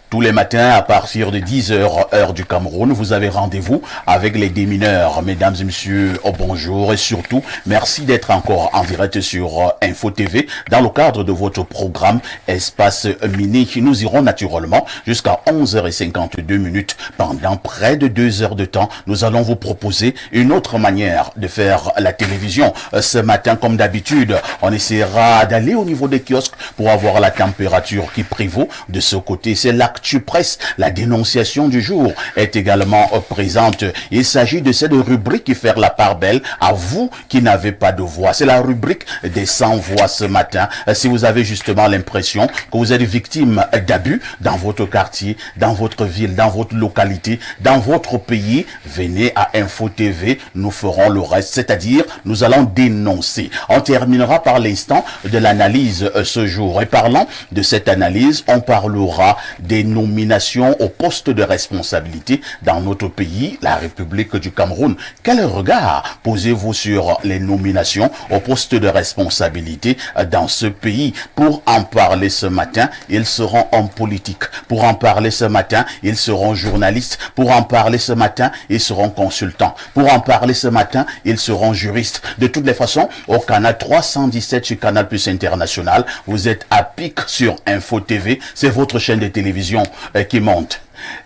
Tous les matins, à partir de 10 heures, heure du Cameroun, vous avez rendez-vous avec les démineurs. Mesdames et messieurs, bonjour et surtout, merci d'être encore en direct sur Info TV dans le cadre de votre programme Espace Mini. Nous irons naturellement jusqu'à 11h52 pendant près de 2 heures de temps. Nous allons vous proposer une autre manière de faire la télévision. Ce matin, comme d'habitude, on essaiera d'aller au niveau des kiosques pour avoir la température qui prévaut. De ce côté, c'est l'actu presse. La dénonciation du jour est également présente. Il s'agit de cette rubrique qui fait la part belle à vous qui n'avez pas de voix. C'est la rubrique des 100 voix ce matin. Si vous avez justement l'impression que vous êtes victime d'abus dans votre quartier, dans votre ville, dans votre localité, dans votre pays, venez à Info TV. Nous ferons le reste, c'est-à-dire nous allons dénoncer. On terminera par l'instant de l'analyse ce jour. Et parlant de cette analyse, on parlera des nominations au poste de responsabilité dans notre pays, la République du Cameroun. Quel regard posez-vous sur les nominations au poste de responsabilité dans ce pays? Pour en parler ce matin, ils seront hommes politiques. Pour en parler ce matin, ils seront journalistes. Pour en parler ce matin, ils seront consultants. Pour en parler ce matin, ils seront juristes. De toutes les façons, au canal 317 sur Canal Plus International, vous êtes à pic sur Info TV. C'est votre chaîne de télévision qui monte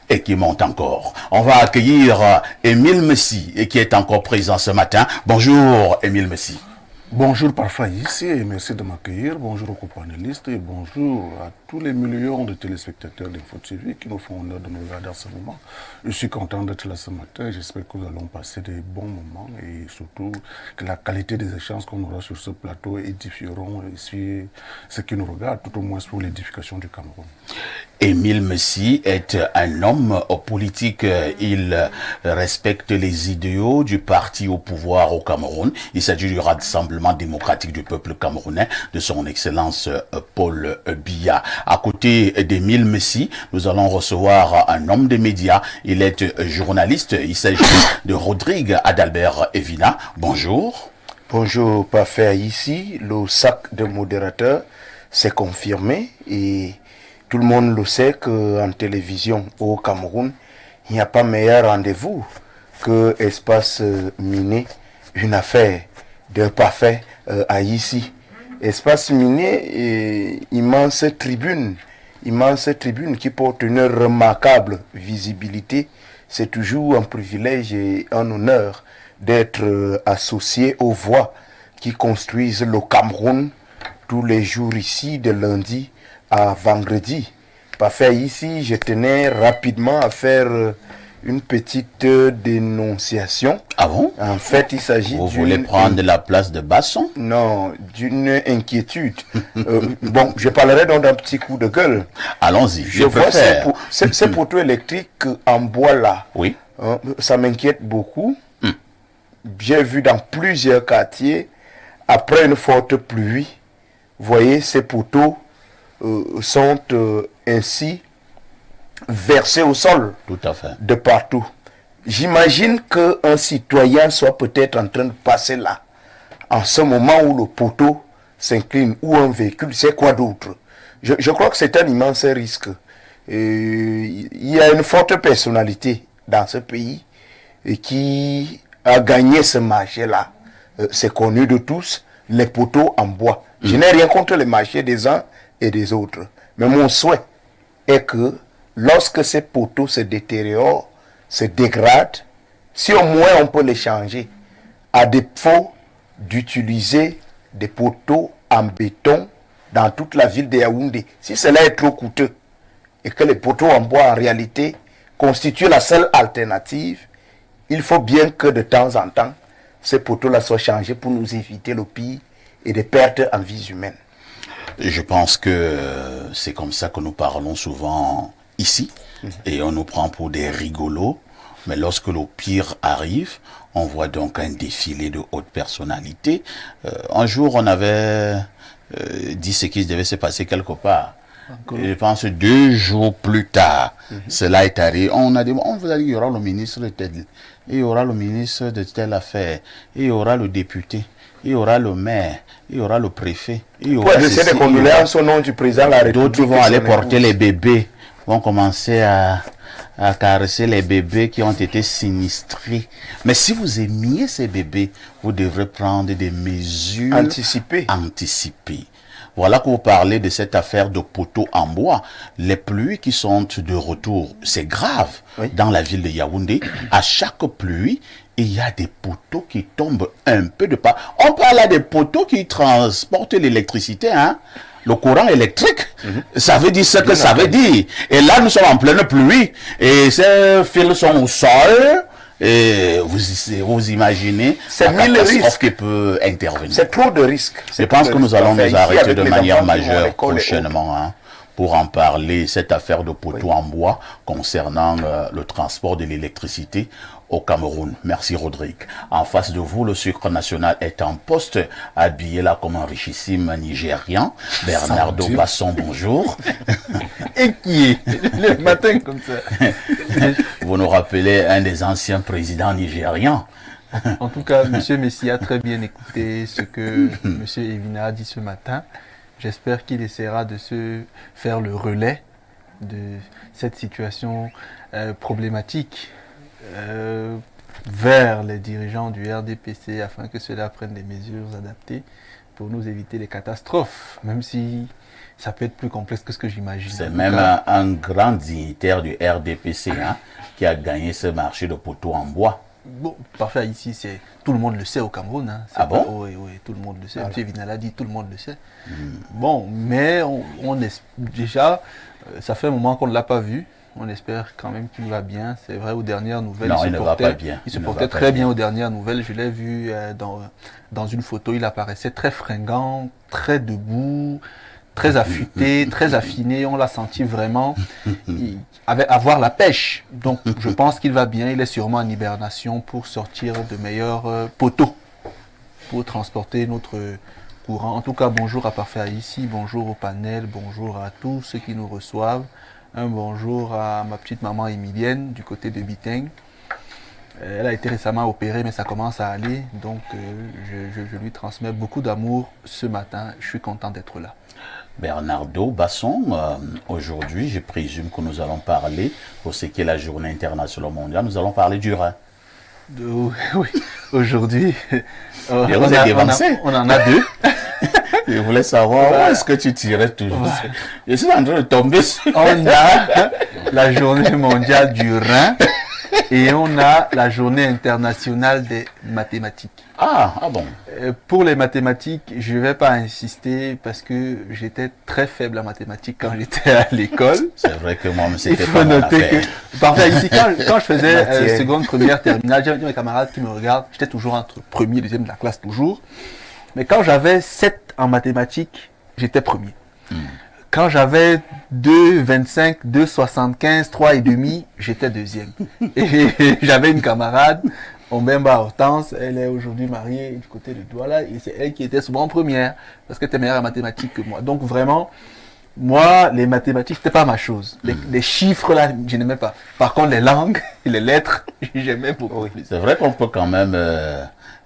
et qui monte encore. On va accueillir Émile Messi qui est encore présent ce matin. Bonjour Émile Messi. Bonjour Parfait ici et merci de m'accueillir. Bonjour aux co-panélistes et bonjour à tous les millions de téléspectateurs d'Info TV qui nous font honneur de nous regarder à ce moment. Je suis content d'être là ce matin. J'espère que nous allons passer des bons moments et surtout que la qualité des échanges qu'on aura sur ce plateau édifieront ici ceux qui nous regardent, tout au moins pour l'édification du Cameroun. Émile Messi est un homme politique. Il respecte les idéaux du parti au pouvoir au Cameroun. Il s'agit du Rassemblement démocratique du peuple camerounais, de son excellence Paul Biya. À côté d'Émile Messi, nous allons recevoir un homme des médias. Il est journaliste. Il s'agit de Rodrigue Adalbert Evina. Bonjour. Bonjour, Parfait ici. Le sac de modérateur s'est confirmé et tout le monde le sait qu'en télévision au Cameroun, il n'y a pas meilleur rendez-vous que Espace Miné, une affaire de Parfait à ici. Espace Miné, immense tribune qui porte une remarquable visibilité. C'est toujours un privilège et un honneur d'être associé aux voix qui construisent le Cameroun tous les jours ici, de lundi à vendredi. Parfait ici, je tenais rapidement à faire une petite dénonciation. Ah bon? En fait, il s'agit Vous voulez prendre la place de Basson? Non, d'une inquiétude. Bon, je parlerai donc d'un petit coup de gueule. Allons-y, je vois ces poteaux électriques en bois là. Oui. Ça m'inquiète beaucoup. J'ai vu dans plusieurs quartiers, après une forte pluie, vous voyez, ces poteaux sont ainsi versés au sol. Tout à fait. De partout. J'imagine qu'un citoyen soit peut-être en train de passer là, en ce moment où le poteau s'incline, ou un véhicule, c'est quoi d'autre? Je crois que c'est un immense risque. Il y a une forte personnalité dans ce pays qui a gagné ce marché-là. C'est connu de tous, les poteaux en bois. Je n'ai rien contre les marchés des uns et des autres. Mais mon souhait est que lorsque ces poteaux se détériorent, se dégradent, si au moins on peut les changer, à défaut d'utiliser des poteaux en béton dans toute la ville de Yaoundé, si cela est trop coûteux et que les poteaux en bois en réalité constituent la seule alternative, il faut bien que de temps en temps, ces poteaux-là soient changés pour nous éviter le pire et des pertes en vies humaines. Je pense que c'est comme ça que nous parlons souvent ici, et on nous prend pour des rigolos, mais lorsque le pire arrive, on voit donc un défilé de hautes personnalités. Un jour, on avait dit ce qui devait se passer quelque part. Et je pense 2 jours plus tard, cela est arrivé. On a dit, on vous a dit qu'il y aura le ministre de tel, il y aura le ministre de telle affaire, il y aura le député, il y aura le maire, il y aura le préfet. Il y aura des condoléances au nom du président de la République. D'autres vont aller porter les bébés vont commencer à caresser les bébés qui ont été sinistrés. Mais si vous aimiez ces bébés, vous devrez prendre des mesures Anticipées. Voilà que vous parlez de cette affaire de poteaux en bois. Les pluies qui sont de retour, c'est grave. Oui. Dans la ville de Yaoundé, à chaque pluie, il y a des poteaux qui tombent un peu de part. On parle là des poteaux qui transportent l'électricité, hein. Le courant électrique, ça veut dire ce que ça veut dire. Et là, nous sommes en pleine pluie. Et ces fils sont au sol. Et vous imaginez C'est la mille catastrophe risques qui peut intervenir. C'est trop de risques. Je pense que nous allons nous arrêter de manière majeure prochainement prochainement, hein, pour en parler, cette affaire de poteaux en bois concernant le transport de l'électricité au Cameroun. Merci Rodrigue. En face de vous, le sucre national est en poste, habillé là comme un richissime Nigérian. Bernardo Basson, bonjour. Et qui est le matin comme ça. Vous nous rappelez un des anciens présidents nigérians. En tout cas, M. Messi a très bien écouté ce que M. Evina a dit ce matin. J'espère qu'il essaiera de se faire le relais de cette situation problématique vers les dirigeants du RDPC afin que cela prenne des mesures adaptées pour nous éviter les catastrophes, même si ça peut être plus complexe que ce que j'imagine. C'est même un grand dignitaire du RDPC, hein, qui a gagné ce marché de poteaux en bois. Bon, parfait, ici, tout le monde le sait au Cameroun. Hein. Ah bon? Oui, tout le monde le sait. M. Vinal a dit, tout le monde le sait. Bon, mais on est déjà, ça fait un moment qu'on ne l'a pas vu. On espère quand même qu'il va bien. C'est vrai, aux dernières nouvelles, Non, il ne va pas bien. Il se portait très bien aux dernières nouvelles. Je l'ai vu dans une photo, il apparaissait très fringant, très debout, très affûté, très affiné. On l'a senti vraiment avoir la pêche. Donc, je pense qu'il va bien. Il est sûrement en hibernation pour sortir de meilleurs poteaux, pour transporter notre courant. En tout cas, bonjour à Parfait ici, bonjour au panel, bonjour à tous ceux qui nous reçoivent. Un bonjour à ma petite maman Emilienne du côté de Biteng. Elle a été récemment opérée, mais ça commence à aller. Donc, je lui transmets beaucoup d'amour ce matin. Je suis content d'être là. Bernardo Basson, aujourd'hui, je présume que nous allons parler, pour ce qui est la journée internationale mondiale, nous allons parler du rein. Oui, aujourd'hui, on en a deux. Je voulais savoir où est-ce que tu tirais toujours. Je suis en train de tomber sur... On a la journée mondiale du rein et on a la journée internationale des mathématiques. Ah bon. Pour les mathématiques, je ne vais pas insister parce que j'étais très faible en mathématiques quand j'étais à l'école. C'est vrai que moi, c'était Il pas faut mon noter affaire. que, parfait, ici, quand je faisais seconde, première, terminale, j'avais mes camarades qui me regardent, j'étais toujours entre premier et deuxième de la classe, toujours. Mais quand j'avais 7 en mathématiques, j'étais premier. Quand j'avais 2,25, 2,75, 3,5, j'étais deuxième. Et j'avais une camarade, Ombemba Hortense, elle est aujourd'hui mariée du côté de Douala, et c'est elle qui était souvent première, parce qu'elle était meilleure en mathématiques que moi. Donc vraiment, moi, les mathématiques, c'était pas ma chose. Les chiffres, là, je n'aimais pas. Par contre, les langues et les lettres, j'aimais beaucoup. C'est vrai qu'on peut quand même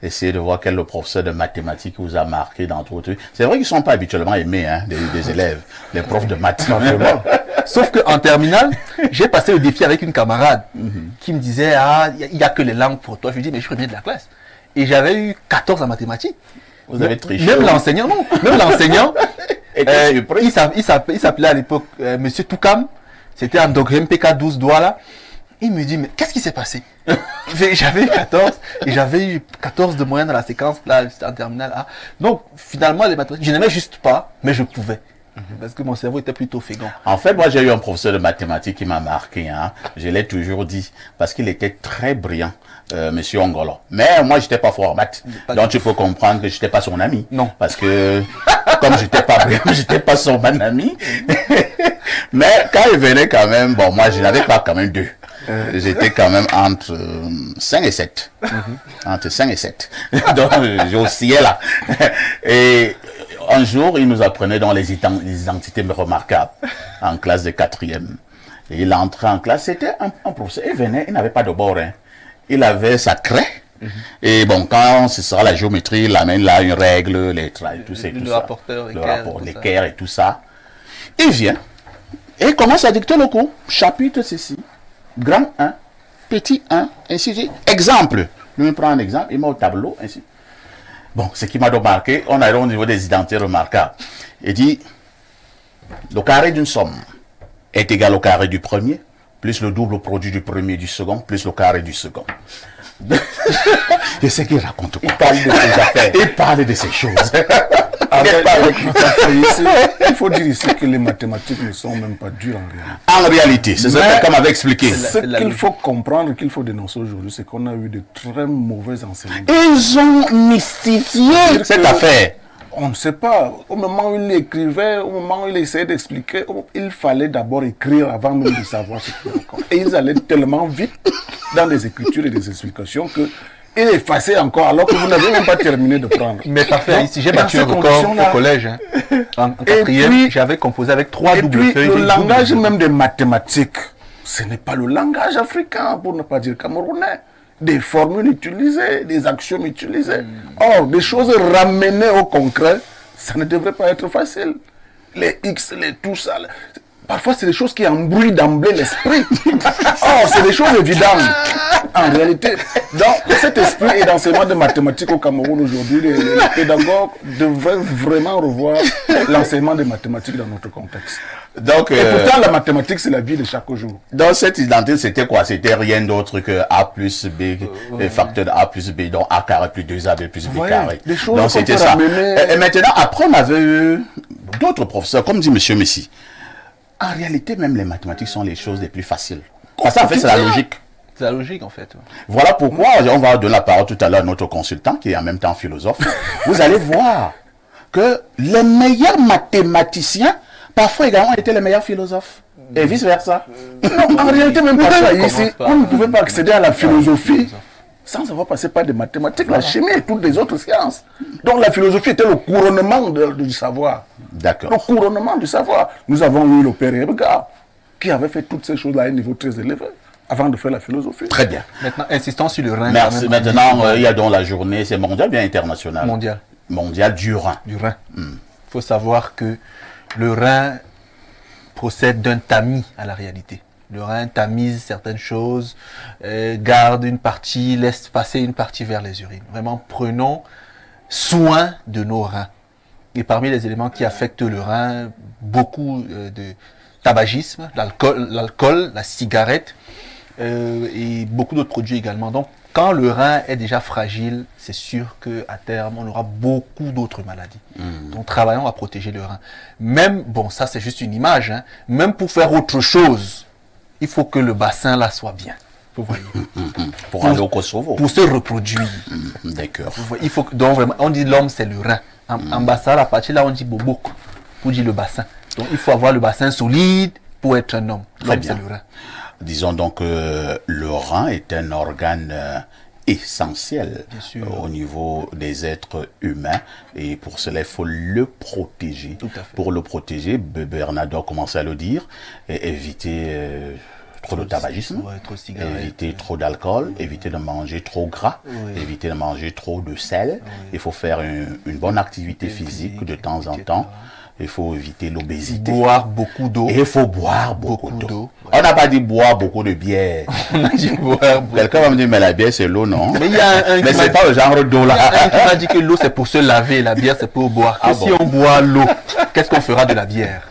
essayer de voir quel le professeur de mathématiques vous a marqué dans tout. C'est vrai qu'ils ne sont pas habituellement aimés, hein, des élèves, les profs de maths. Sauf qu'en terminale, j'ai passé le défi avec une camarade qui me disait, ah, il n'y a que les langues pour toi. Je lui dis, mais je suis premier de la classe. Et j'avais eu 14 en mathématiques. Vous avez triché. Même l'enseignant, non. Même l'enseignant, il il s'appelait à l'époque Monsieur Toukam. C'était en degré MPK 12 Douala. Il me dit, mais qu'est-ce qui s'est passé? J'avais eu 14 et j'avais eu 14 de moyenne dans la séquence, là, c'était en terminale A. Donc, finalement, les mathématiques, je n'aimais juste pas, mais je pouvais. Parce que mon cerveau était plutôt fécond. En fait, moi, j'ai eu un professeur de mathématiques qui m'a marqué, hein. Je l'ai toujours dit, parce qu'il était très brillant, Monsieur Ongolo. Mais moi, j'étais pas fort en maths. Donc, tu peux comprendre que j'étais pas son ami. Non. Parce que, comme j'étais pas brillant, j'étais pas son bon ami. Mais quand il venait quand même, bon, moi, je n'avais pas quand même 2. J'étais quand même entre 5 et 7. Entre 5 et 7. Donc, j'oscillais là. Et un jour, il nous apprenait dans les identités remarquables en classe de 4e. Et il entrait en classe, c'était un professeur. Il venait, il n'avait pas de bord. Hein. Il avait sa craie. Et bon, quand ce sera la géométrie, il amène là une règle, les traits, tout ça. Le rapporteur, l'équerre et tout ça. Il vient. Et commence à dicter le cours. Chapitre ceci. Grand 1, petit 1, ainsi de suite. Exemple. Lui, il prend un exemple, il met au tableau, ainsi. Bon, ce qui m'a donc marqué, on arrive au niveau des identités remarquables. Il dit, le carré d'une somme est égal au carré du premier, plus le double produit du premier et du second, plus le carré du second. Je sais qu'il raconte quoi. Il parle de ses affaires. Il parle de ces choses. Il faut dire ici que les mathématiques ne sont même pas dures en réalité. En réalité, c'est ce que comme avait expliqué. Ce qu'il faut comprendre, qu'il faut dénoncer aujourd'hui, c'est qu'on a eu de très mauvais enseignements. Ils ont mystifié cette affaire. On ne sait pas. Au moment où il écrivait, au moment où il essayait d'expliquer, il fallait d'abord écrire avant même de savoir ce qu'il raconte. Et ils allaient tellement vite dans des écritures et des explications que il effaçait encore alors que vous n'avez même pas terminé de prendre. Mais parfait, ici j'ai dans battu ces un record conditions-là- au collège. Hein. En quatrième, puis- j'avais composé avec 3 Et doubles puis, feuilles. le j'ai langage double- même des mathématiques, ce n'est pas le langage africain, pour ne pas dire camerounais. Des formules utilisées, des axiomes utilisés. Or, des choses ramenées au concret, ça ne devrait pas être facile. Les X, les tout ça. Parfois, c'est des choses qui embrouillent d'emblée l'esprit. Or, c'est des choses évidentes. En réalité, dans cet esprit et d'enseignement de mathématiques au Cameroun aujourd'hui, les pédagogues devraient vraiment revoir l'enseignement des mathématiques dans notre contexte. Donc, Et pourtant, la mathématique, c'est la vie de chaque jour. dans cette identité, c'était quoi? C'était rien d'autre que A plus B, facteur de A plus B, donc A carré plus 2AB plus B voyez, carré. des choses Donc qu'on c'était peut ça. ramener- Et maintenant, après, on avait eu d'autres professeurs, comme dit Monsieur Messi. En réalité, même les mathématiques sont les choses les plus faciles. Parce qu'en fait, c'est la logique. C'est la logique en fait. Voilà pourquoi on va donner la parole tout à l'heure à notre consultant, qui est en même temps philosophe. Vous allez voir que les meilleurs mathématiciens, parfois également, étaient les meilleurs philosophes. Et vice-versa. Non, en réalité, même pas ça. Commence Ici, par- on ne pouvait pas accéder à la philosophie sans avoir passé par des mathématiques, la chimie et toutes les autres sciences. Donc la philosophie était le couronnement du savoir. D'accord. Le couronnement du savoir. Nous avons eu le père Ebga, qui avait fait toutes ces choses-là à un niveau très élevé, avant de faire la philosophie. Très bien. Maintenant, insistons sur le Rhin. Merci. quand même. Maintenant, il y a donc la journée, c'est mondial, bien international. Mondial. Mondial du Rhin. Du Rhin. Il faut savoir que le Rhin procède d'un tamis à la réalité. Le Rhin tamise certaines choses, garde une partie, laisse passer une partie vers les urines. Vraiment, prenons soin de nos reins. Et parmi les éléments qui affectent le rein, beaucoup de tabagisme, l'alcool, la cigarette et beaucoup d'autres produits également. Donc, quand le rein est déjà fragile, c'est sûr qu'à terme, on aura beaucoup d'autres maladies. Donc, travaillons à protéger le rein. Même, bon, ça c'est juste une image, hein, même pour faire autre chose, il faut que le bassin là soit bien. Vous voyez. Pour aller au Kosovo. Pour se reproduire. D'accord. Vous voyez, il faut que, donc vraiment, on dit l'homme c'est le rein. En bassin, la partie là, on dit bobo pour dire le bassin. Donc il faut avoir le bassin solide pour être un homme. L'homme bien. c'est le rein. Disons donc que le rein est un organe essentiel sûr. au niveau des êtres humains et pour cela il faut le protéger. Tout à fait. Pour le protéger, Bernardo a commencé à le dire, et éviter trop de tabagisme, Ouais, trop de cigarettes. éviter trop d'alcool, éviter de manger trop gras, Oui. éviter de manger trop de sel. Il faut faire une bonne activité physique de temps en etc. temps. Il faut éviter l'obésité. Boire beaucoup d'eau. Et il faut boire beaucoup Beaucoup d'eau. d'eau, On n'a pas dit boire beaucoup de bière. On a dit boire beaucoup. Quelqu'un va me dire, mais la bière, c'est l'eau, non? Mais il y a un Mais qui c'est m'a- pas le genre d'eau, il y a un là. qui m'a dit que l'eau c'est pour se laver, la bière c'est pour boire. Ah Et si bon? on boit l'eau, qu'est-ce qu'on fera de la bière?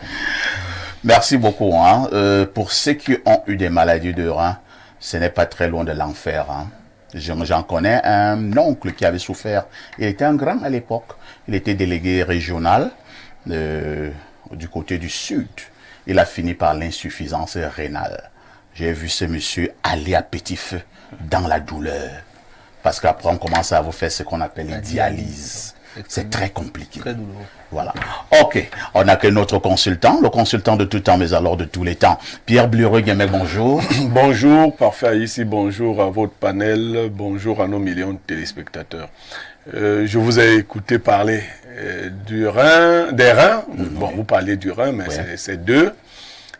Merci beaucoup. Hein. Pour ceux qui ont eu des maladies de rein, ce n'est pas très loin de l'enfer. Hein. J'en connais un oncle qui avait souffert. Il était un grand à l'époque. Il était délégué régional du côté du sud. Il a fini par l'insuffisance rénale. J'ai vu ce monsieur aller à petit feu dans la douleur. Parce qu'après, on commence à vous faire ce qu'on appelle une dialyse. C'est très compliqué. Très douloureux. Voilà. Ok. On a que notre consultant, le consultant de tout temps, mais alors de tous les temps. Pierre Blureux-Guémec, bonjour. Bonjour, parfait ici, bonjour à votre panel, bonjour à nos millions de téléspectateurs. Je vous ai écouté parler des reins. Bon, vous parlez du rein, mais Ouais. c'est deux.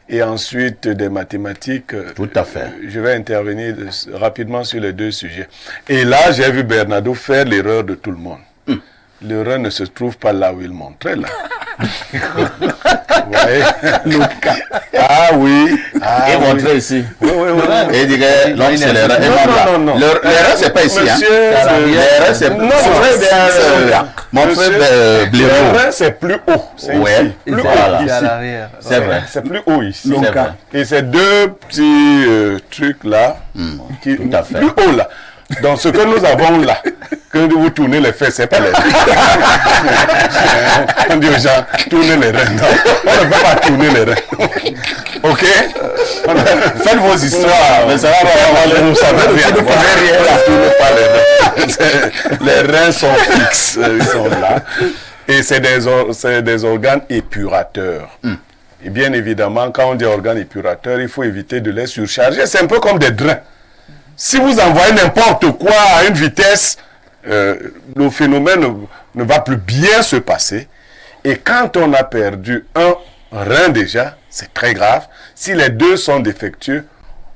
Et ensuite des mathématiques. Tout à fait. Je vais intervenir rapidement sur les deux sujets. Et là, j'ai vu Bernardo faire l'erreur de tout le monde. Le rein ne se trouve pas là où il montrait là. Ouais. Ah oui. Ah, Et oui. montrer ici. Oui, oui, oui. Et il dirait, l'homme, c'est les reins. Non. Les reins, c'est pas ici. Monsieur, Les reins, c'est non, montrez bien. Montrez le blaireau. rein, c'est plus haut. C'est Ouais. ici. Et Plus c'est voilà. haut à ici. l'arrière. C'est vrai. C'est plus haut ici. Le cas. Et ces deux petits trucs là, qui, tout à fait. plus haut là. Donc ce que nous avons là, que vous tournez les fesses, c'est pas les on dit aux gens, tournez les reins. Non, on ne peut pas tourner les reins. Ok? Faites vos histoires. Mais ça va, Vous savez rien. Vous ne tournez pas les reins. Les reins sont fixes, ils sont là. Et c'est des organes épurateurs. Et bien évidemment, quand on dit organes épurateurs, il faut éviter de les surcharger. C'est un peu comme des drains. Si vous envoyez n'importe quoi à une vitesse, le phénomène ne va plus bien se passer. Et quand on a perdu un rein déjà, c'est très grave. Si les deux sont défectueux,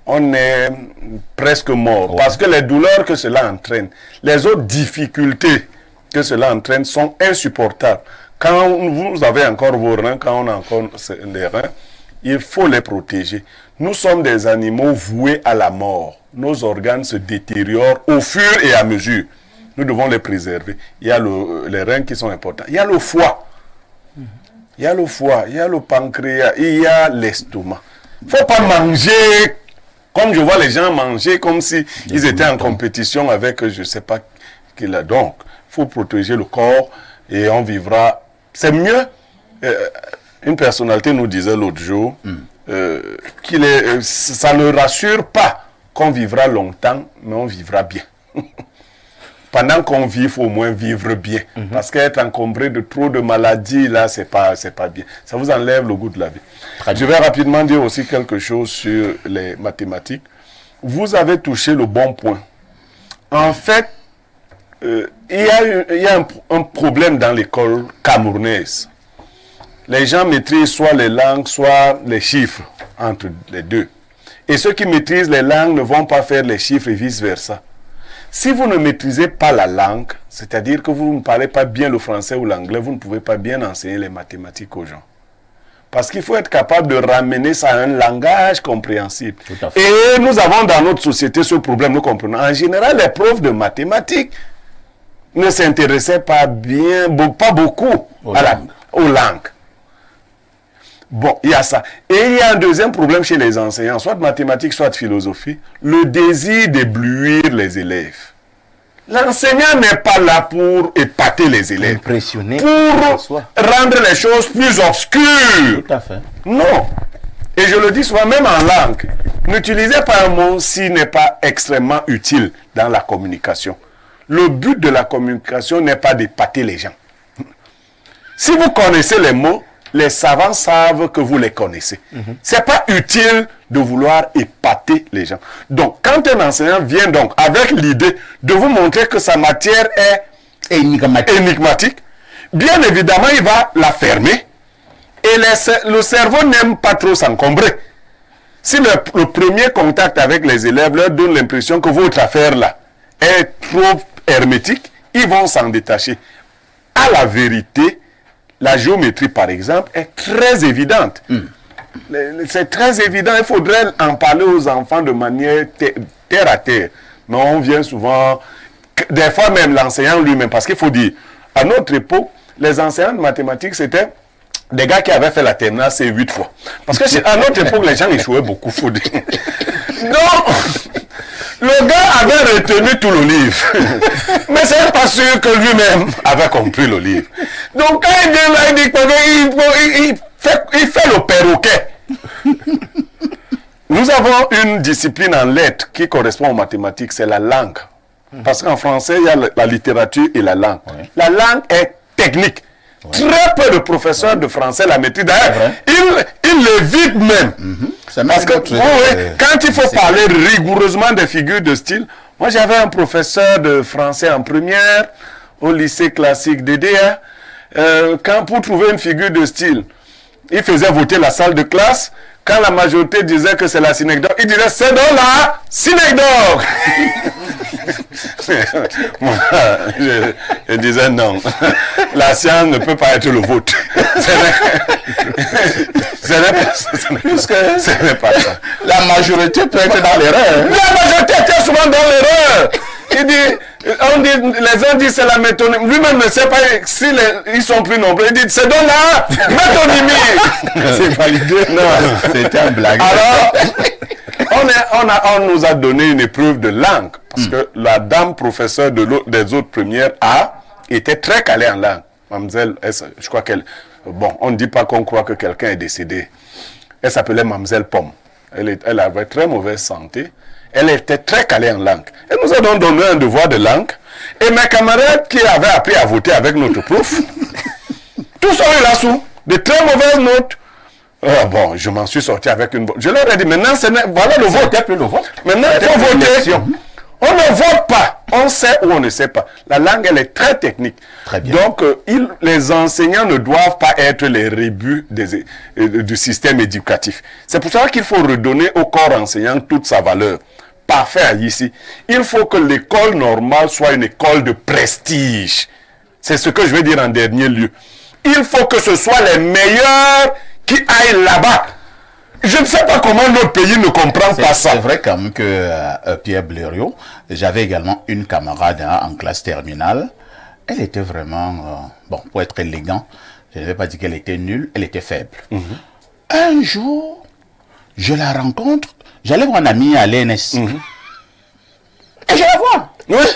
on est presque mort. Parce que les douleurs que cela entraîne, les autres difficultés que cela entraîne sont insupportables. Quand vous avez encore vos reins, quand on a encore les reins, il faut les protéger. Nous sommes des animaux voués à la mort. Nos organes se détériorent au fur et à mesure. Nous devons les préserver. Il y a les reins qui sont importants. Il y a le foie. Il y a le foie, il y a le pancréas, il y a l'estomac. Il ne faut pas manger comme je vois les gens manger, comme si ils étaient en compétition avec je ne sais pas qui là. Donc, il faut protéger le corps et on vivra. C'est mieux. Une personnalité nous disait l'autre jour ça ne rassure pas qu'on vivra longtemps, mais on vivra bien. Pendant qu'on vit, il faut au moins vivre bien. Parce qu'être encombré de trop de maladies, là, c'est pas bien. Ça vous enlève le goût de la vie. Je vais rapidement dire aussi quelque chose sur les mathématiques. Vous avez touché le bon point. En fait, il y a un problème dans l'école camerounaise. Les gens maîtrisent soit les langues, soit les chiffres, entre les deux. Et ceux qui maîtrisent les langues ne vont pas faire les chiffres et vice-versa. Si vous ne maîtrisez pas la langue, c'est-à-dire que vous ne parlez pas bien le français ou l'anglais, vous ne pouvez pas bien enseigner les mathématiques aux gens. Parce qu'il faut être capable de ramener ça à un langage compréhensible. Et nous avons dans notre société ce problème, nous comprenons. En général, les profs de mathématiques ne s'intéressaient pas beaucoup aux langues. Bon, il y a ça. Et il y a un deuxième problème chez les enseignants, soit de mathématiques, soit de philosophie, le désir d'éblouir les élèves. L'enseignant n'est pas là pour épater les élèves, Impressionné. pour rendre les choses plus obscures. Tout à fait. Non. Et je le dis souvent, même en langue, n'utilisez pas un mot s'il n'est pas extrêmement utile dans la communication. Le but de la communication n'est pas d'épater les gens. Si vous connaissez les mots, les savants savent que vous les connaissez. Ce n'est pas utile de vouloir épater les gens. Donc, quand un enseignant vient donc avec l'idée de vous montrer que sa matière est énigmatique, bien évidemment, il va la fermer. Et le cerveau n'aime pas trop s'encombrer. Si le premier contact avec les élèves leur donne l'impression que votre affaire-là est trop hermétique, ils vont s'en détacher. À la vérité, la géométrie, par exemple, est très évidente. C'est très évident. Il faudrait en parler aux enfants de manière terre à terre. Mais on vient souvent, des fois même l'enseignant lui-même, parce qu'il faut dire, à notre époque, les enseignants de mathématiques, c'était des gars qui avaient fait la terminale C8 fois. Parce que à notre époque, les gens échouaient beaucoup, faut dire. Donc, le gars avait retenu tout le livre. Mais c'est pas sûr que lui-même avait compris le livre. Donc, quand il vient là, il fait le perroquet. Nous avons une discipline en lettres qui correspond aux mathématiques, c'est la langue. Parce qu'en français, il y a la littérature et la langue. La langue est technique. Très peu de professeurs de français la maîtrisent. D'ailleurs, ils l'évitent même. Parce que quand il faut parler rigoureusement des figures de style, moi j'avais un professeur de français en première au lycée classique d'EDA. Pour trouver une figure de style, il faisait voter la salle de classe. Quand la majorité disait que c'est la synecdoque, il disait c'est dans la synecdoque. Moi, je disais non. La science ne peut pas être le vôtre. Ce n'est pas ça. La majorité peut être dans l'erreur. La majorité était souvent dans l'erreur. Il dit, les gens disent c'est la métonymie. Lui-même ne sait pas si ils sont plus nombreux. Il dit c'est donc la métonymie. C'est validé. Non, c'était un blague. Alors, on nous a donné une épreuve de langue. Parce que la dame professeure des autres premières était très calée en langue. Mademoiselle, je crois qu'elle... Bon, on ne dit pas qu'on croit que quelqu'un est décédé. Elle s'appelait Mademoiselle Pomme. Elle avait très mauvaise santé. Elle était très calée en langue. Elle nous a donc donné un devoir de langue. Et mes camarades qui avaient appris à voter avec notre prof, tous ont eu là-dessous de très mauvaises notes. Bon, je m'en suis sorti avec une bonne... Je leur ai dit, maintenant, voilà le vote. Maintenant, il faut voter. On ne vote pas. On sait ou on ne sait pas. La langue, elle est très technique. Très bien. Donc, les enseignants ne doivent pas être les rébus du système éducatif. C'est pour ça qu'il faut redonner au corps enseignant toute sa valeur. Parfait ici. Il faut que l'école normale soit une école de prestige. C'est ce que je vais dire en dernier lieu. Il faut que ce soit les meilleurs qui aillent là-bas. Je ne sais pas comment notre pays ne comprend pas ça. C'est vrai quand même que Pierre Blériot, j'avais également une camarade en classe terminale. Elle était vraiment, bon, pour être élégant, je ne vais pas dire qu'elle était nulle, elle était faible. Un jour, je la rencontre, j'allais voir un ami à l'ENS. Et je la vois,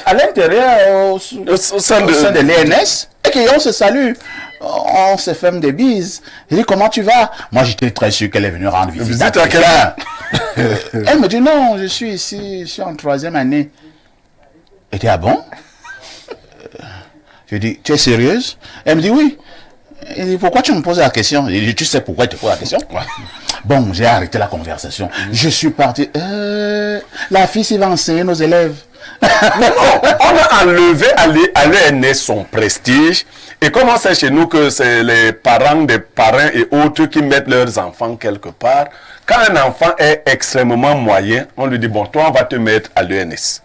à l'intérieur, au sein de l'ENS, et qu'on se salue. On se fait des bises. Je dis, comment tu vas? Moi, j'étais très sûr qu'elle est venue rendre visite à quelqu'un. Elle me dit, non, je suis ici, je suis en 3e année. Elle dit, ah bon? Je dis, tu es sérieuse? Elle me dit, oui. Elle dit, pourquoi tu me poses la question? Je dis, tu sais pourquoi tu te poses la question? Bon, j'ai arrêté la conversation. Je suis parti. La fille, s'il va enseigner nos élèves. Non, on a enlevé à l'ENS son prestige. Et comme on sait chez nous que c'est les parents des parrains et autres qui mettent leurs enfants quelque part, quand un enfant est extrêmement moyen, on lui dit, bon, toi, on va te mettre à l'ENS.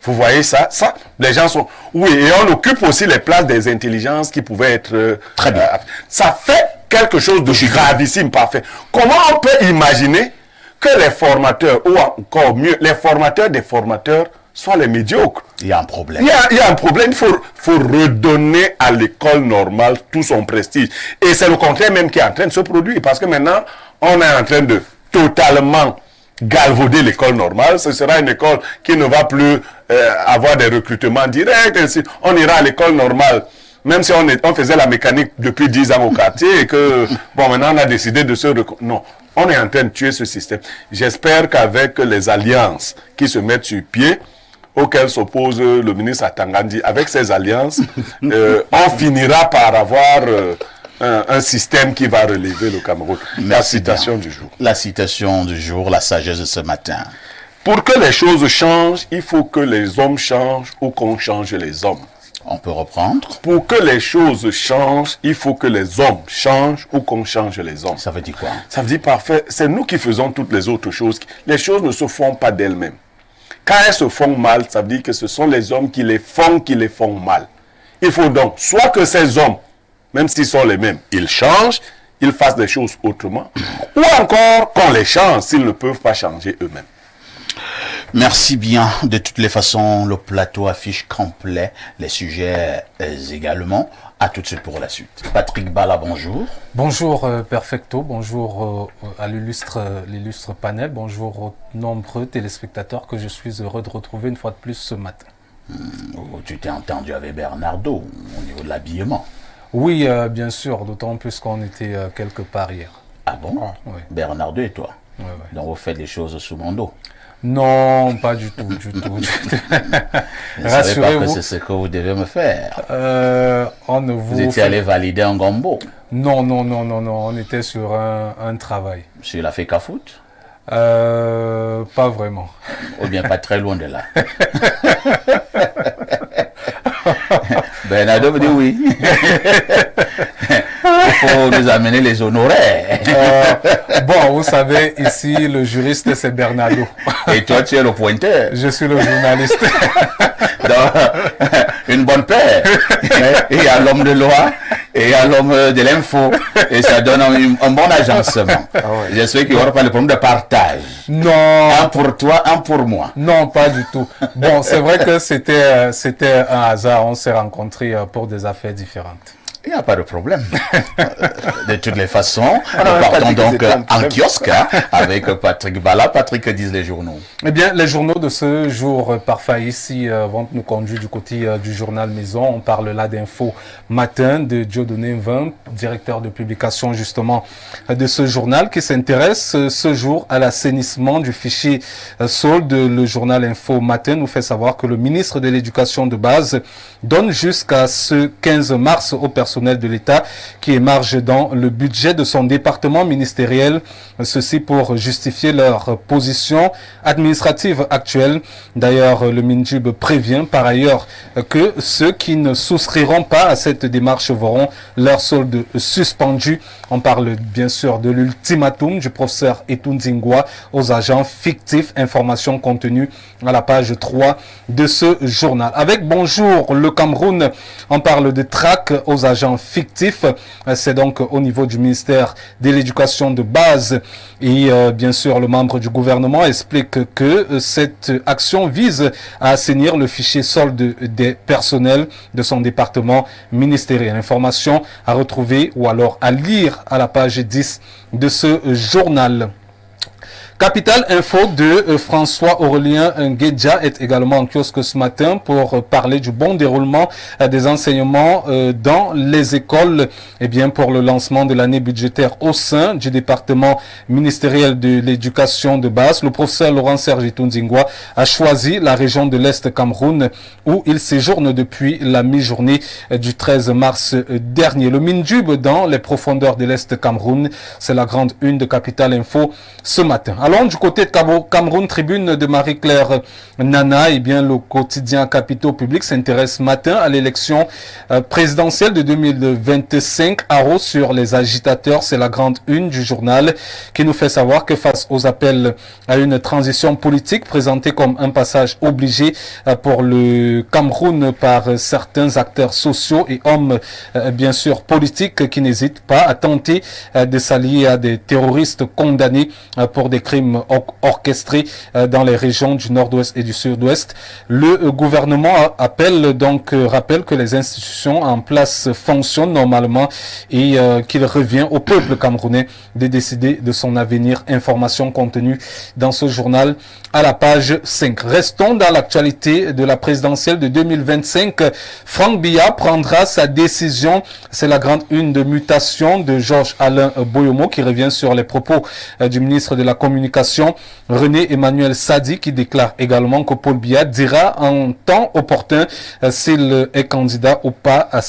Vous voyez ça? Ça, les gens sont... Oui, et on occupe aussi les places des intelligences qui pouvaient être... Très bien. Ça fait quelque chose de gravissime, parfait. Comment on peut imaginer que les formateurs, ou encore mieux, les formateurs des formateurs, soient les médiocres? Il y a un problème. Il y a un problème. Il faut redonner à l'école normale tout son prestige. Et c'est le contraire même qui est en train de se produire. Parce que maintenant, on est en train de totalement galvauder l'école normale. Ce sera une école qui ne va plus avoir des recrutements directs. Ainsi. On ira à l'école normale. Même si on faisait la mécanique depuis 10 ans au quartier et que, bon, maintenant on a décidé de se... Non, on est en train de tuer ce système. J'espère qu'avec les alliances qui se mettent sur pied, auxquelles s'oppose le ministre Atangandi, avec ces alliances, on finira par avoir un système qui va relever le Cameroun. La citation du jour. La citation du jour, la sagesse de ce matin. Pour que les choses changent, il faut que les hommes changent ou qu'on change les hommes. On peut reprendre. Pour que les choses changent, il faut que les hommes changent ou qu'on change les hommes. Ça veut dire quoi? Ça veut dire parfait, c'est nous qui faisons toutes les autres choses. Les choses ne se font pas d'elles-mêmes. Quand elles se font mal, ça veut dire que ce sont les hommes qui les font mal. Il faut donc soit que ces hommes, même s'ils sont les mêmes, ils changent, ils fassent des choses autrement, ou encore qu'on les change s'ils ne peuvent pas changer eux-mêmes. Merci bien. De toutes les façons, le plateau affiche complet, les sujets également. À tout de suite pour la suite. Patrick Bala, bonjour. Bonjour Perfecto, bonjour à l'illustre panel, bonjour aux nombreux téléspectateurs que je suis heureux de retrouver une fois de plus ce matin. Tu t'es entendu avec Bernardo au niveau de l'habillement? Oui, bien sûr, d'autant plus qu'on était quelque part hier. Ah bon? Oui. Bernardo et toi? Oui. Donc vous faites les choses sous mon dos? Non, pas du tout, Rassurez-vous. Que c'est ce que vous devez me faire. Vous étiez allé valider un gombo? Non, on était sur un travail. Sur la FECA Foot? Pas vraiment. Ou bien pas très loin de là. Bernardo me dit oui. faut nous amener les honoraires. Bon, vous savez, ici, le juriste, c'est Bernardo. Et toi, tu es le pointeur. Je suis le journaliste. Donc, une bonne paire. Il y a l'homme de loi et il y a l'homme de l'info. Et ça donne un bon agencement. J'espère qu'il n'y aura pas de problème de partage. Non. Un pour toi, un pour moi. Non, pas du tout. Bon, c'est vrai que c'était un hasard. On s'est rencontrés pour des affaires différentes. Il n'y a pas de problème. De toutes les façons, nous partons donc en kiosque avec Patrick Bala. Patrick, disent les journaux. Eh bien, les journaux de ce jour, parfois ici, vont nous conduire du côté du journal Maison. On parle là d'Info Matin de Dieudonné Vin, directeur de publication justement de ce journal, qui s'intéresse ce jour à l'assainissement du fichier solde. Le journal Info Matin nous fait savoir que le ministre de l'Éducation de base donne jusqu'à ce 15 mars aux personnels de l'État qui émargent dans le budget de son département ministériel, ceci pour justifier leur position administrative actuelle. D'ailleurs, le MINJUB prévient par ailleurs que ceux qui ne souscriront pas à cette démarche verront leur solde suspendu. On parle bien sûr de l'ultimatum du professeur Etundingwa aux agents fictifs, information contenue à la page 3 de ce journal. Avec Bonjour le Cameroun, on parle de traque aux agents fictifs. C'est donc au niveau du ministère de l'Éducation de base et bien sûr le membre du gouvernement explique que cette action vise à assainir le fichier solde des personnels de son département ministériel. Information à retrouver ou alors à lire à la page 10 de ce journal. Capital Info de François Aurélien Nguedja est également en kiosque ce matin pour parler du bon déroulement des enseignements dans les écoles pour le lancement de l'année budgétaire au sein du département ministériel de l'éducation de base. Le professeur Laurent-Serge Etundingwa a choisi la région de l'Est Cameroun où il séjourne depuis la mi-journée du 13 mars dernier. Le MINJUB dans les profondeurs de l'Est Cameroun, c'est la grande une de Capital Info ce matin. Allons du côté de Cameroun, tribune de Marie-Claire Nana, le quotidien Capitaux Publics s'intéresse ce matin à l'élection présidentielle de 2025. Haro sur les agitateurs, c'est la grande une du journal qui nous fait savoir que face aux appels à une transition politique présentée comme un passage obligé pour le Cameroun par certains acteurs sociaux et hommes bien sûr politiques qui n'hésitent pas à tenter de s'allier à des terroristes condamnés pour des crimes orchestrés dans les régions du nord-ouest et du sud-ouest. Le gouvernement rappelle que les institutions en place fonctionnent normalement et qu'il revient au peuple camerounais de décider de son avenir. Information contenue dans ce journal à la page 5. Restons dans l'actualité de la présidentielle de 2025. Franck Biya prendra sa décision. C'est la grande une de mutation de Georges Alain Boyomo qui revient sur les propos du ministre de la Communication, René Emmanuel Sadi, qui déclare également que Paul Biya dira en temps opportun s'il est candidat ou pas à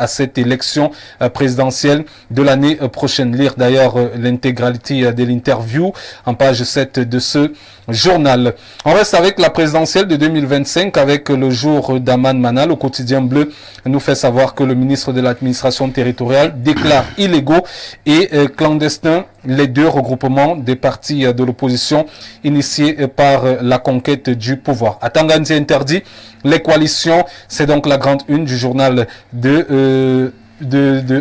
cette élection présidentielle de l'année prochaine. Lire d'ailleurs l'intégralité de l'interview en page 7 de ce journal. On reste avec la présidentielle de 2025 avec le jour d'Aman Mana. Le quotidien bleu nous fait savoir que le ministre de l'administration territoriale déclare illégaux et clandestins les deux regroupements des partis de l'opposition initiés par la conquête du pouvoir. À Tanganyika interdit les coalitions, c'est donc la grande une du journal de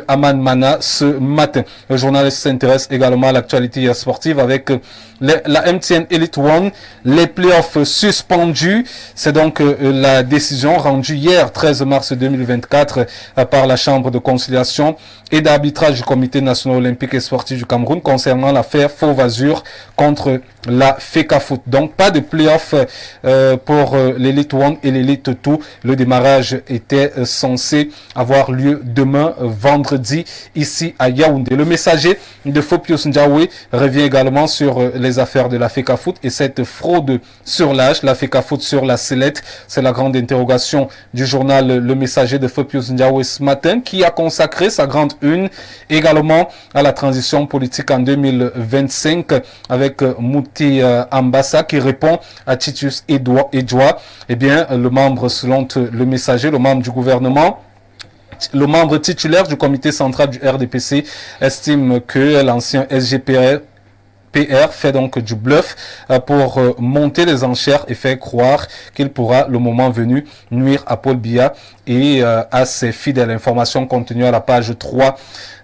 Aman Mana ce matin. Le journaliste s'intéresse également à l'actualité sportive avec la MTN Elite One, les playoffs suspendus. C'est donc la décision rendue hier 13 mars 2024 par la Chambre de conciliation et d'arbitrage du Comité national olympique et sportif du Cameroun concernant l'affaire Fauve-Azur contre la FECAFOOT. Donc pas de playoffs pour l'Elite One et l'Elite 2. Le démarrage était censé avoir lieu demain vendredi ici à Yaoundé. Le messager de Fopios Ndiawe revient également sur les affaires de la FECAFOOT et cette fraude sur l'âge, la FECAFOOT sur la sellette. C'est la grande interrogation du journal Le Messager de Fopios Ndiawe ce matin qui a consacré sa grande une également à la transition politique en 2025 avec Mouti Ambassa qui répond à Titus Edouard. Le membre, selon Le Messager, le membre du gouvernement, Le membre titulaire du comité central du RDPC estime que l'ancien SGPR fait donc du bluff pour monter les enchères et faire croire qu'il pourra, le moment venu, nuire à Paul Biya et à ses fidèles. Informations contenues à la page 3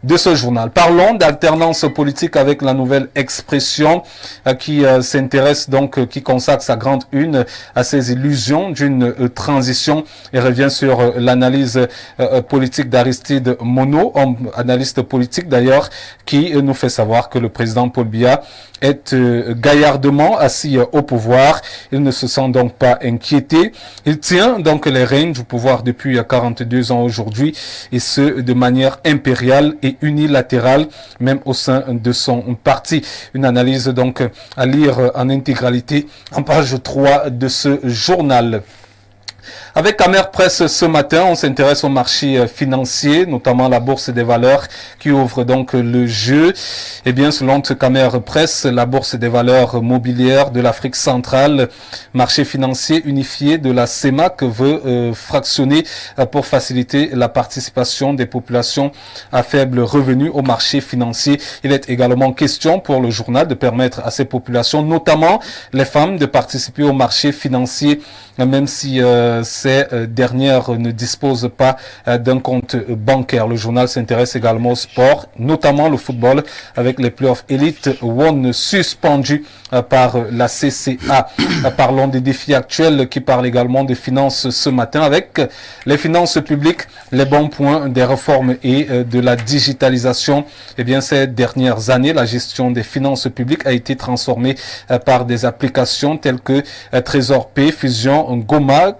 de ce journal. Parlons d'alternance politique avec la nouvelle expression qui s'intéresse donc, qui consacre sa grande une à ces illusions d'une transition et revient sur l'analyse politique d'Aristide Monod, analyste politique d'ailleurs, qui nous fait savoir que le président Paul Biya est gaillardement assis au pouvoir. Il ne se sent donc pas inquiété. Il tient donc les rênes du pouvoir depuis 42 ans aujourd'hui, et ce de manière impériale et unilatérale, même au sein de son parti. Une analyse donc à lire en intégralité en page 3 de ce journal. Avec Camer Presse ce matin, on s'intéresse au marché financier, notamment la bourse des valeurs qui ouvre donc le jeu. Eh bien, selon Camer Presse, la bourse des valeurs mobilières de l'Afrique centrale, marché financier unifié de la CEMAC, veut fractionner pour faciliter la participation des populations à faible revenu au marché financier. Il est également question pour le journal de permettre à ces populations, notamment les femmes, de participer au marché financier, même si ces dernières ne disposent pas d'un compte bancaire. Le journal s'intéresse également au sport, notamment le football, avec les playoffs Elite One suspendus par la CCA. Parlons des défis actuels qui parlent également des finances ce matin, avec les finances publiques, les bons points des réformes et de la digitalisation. Eh bien, ces dernières années, la gestion des finances publiques a été transformée par des applications telles que Trésor P, Fusion, Goma,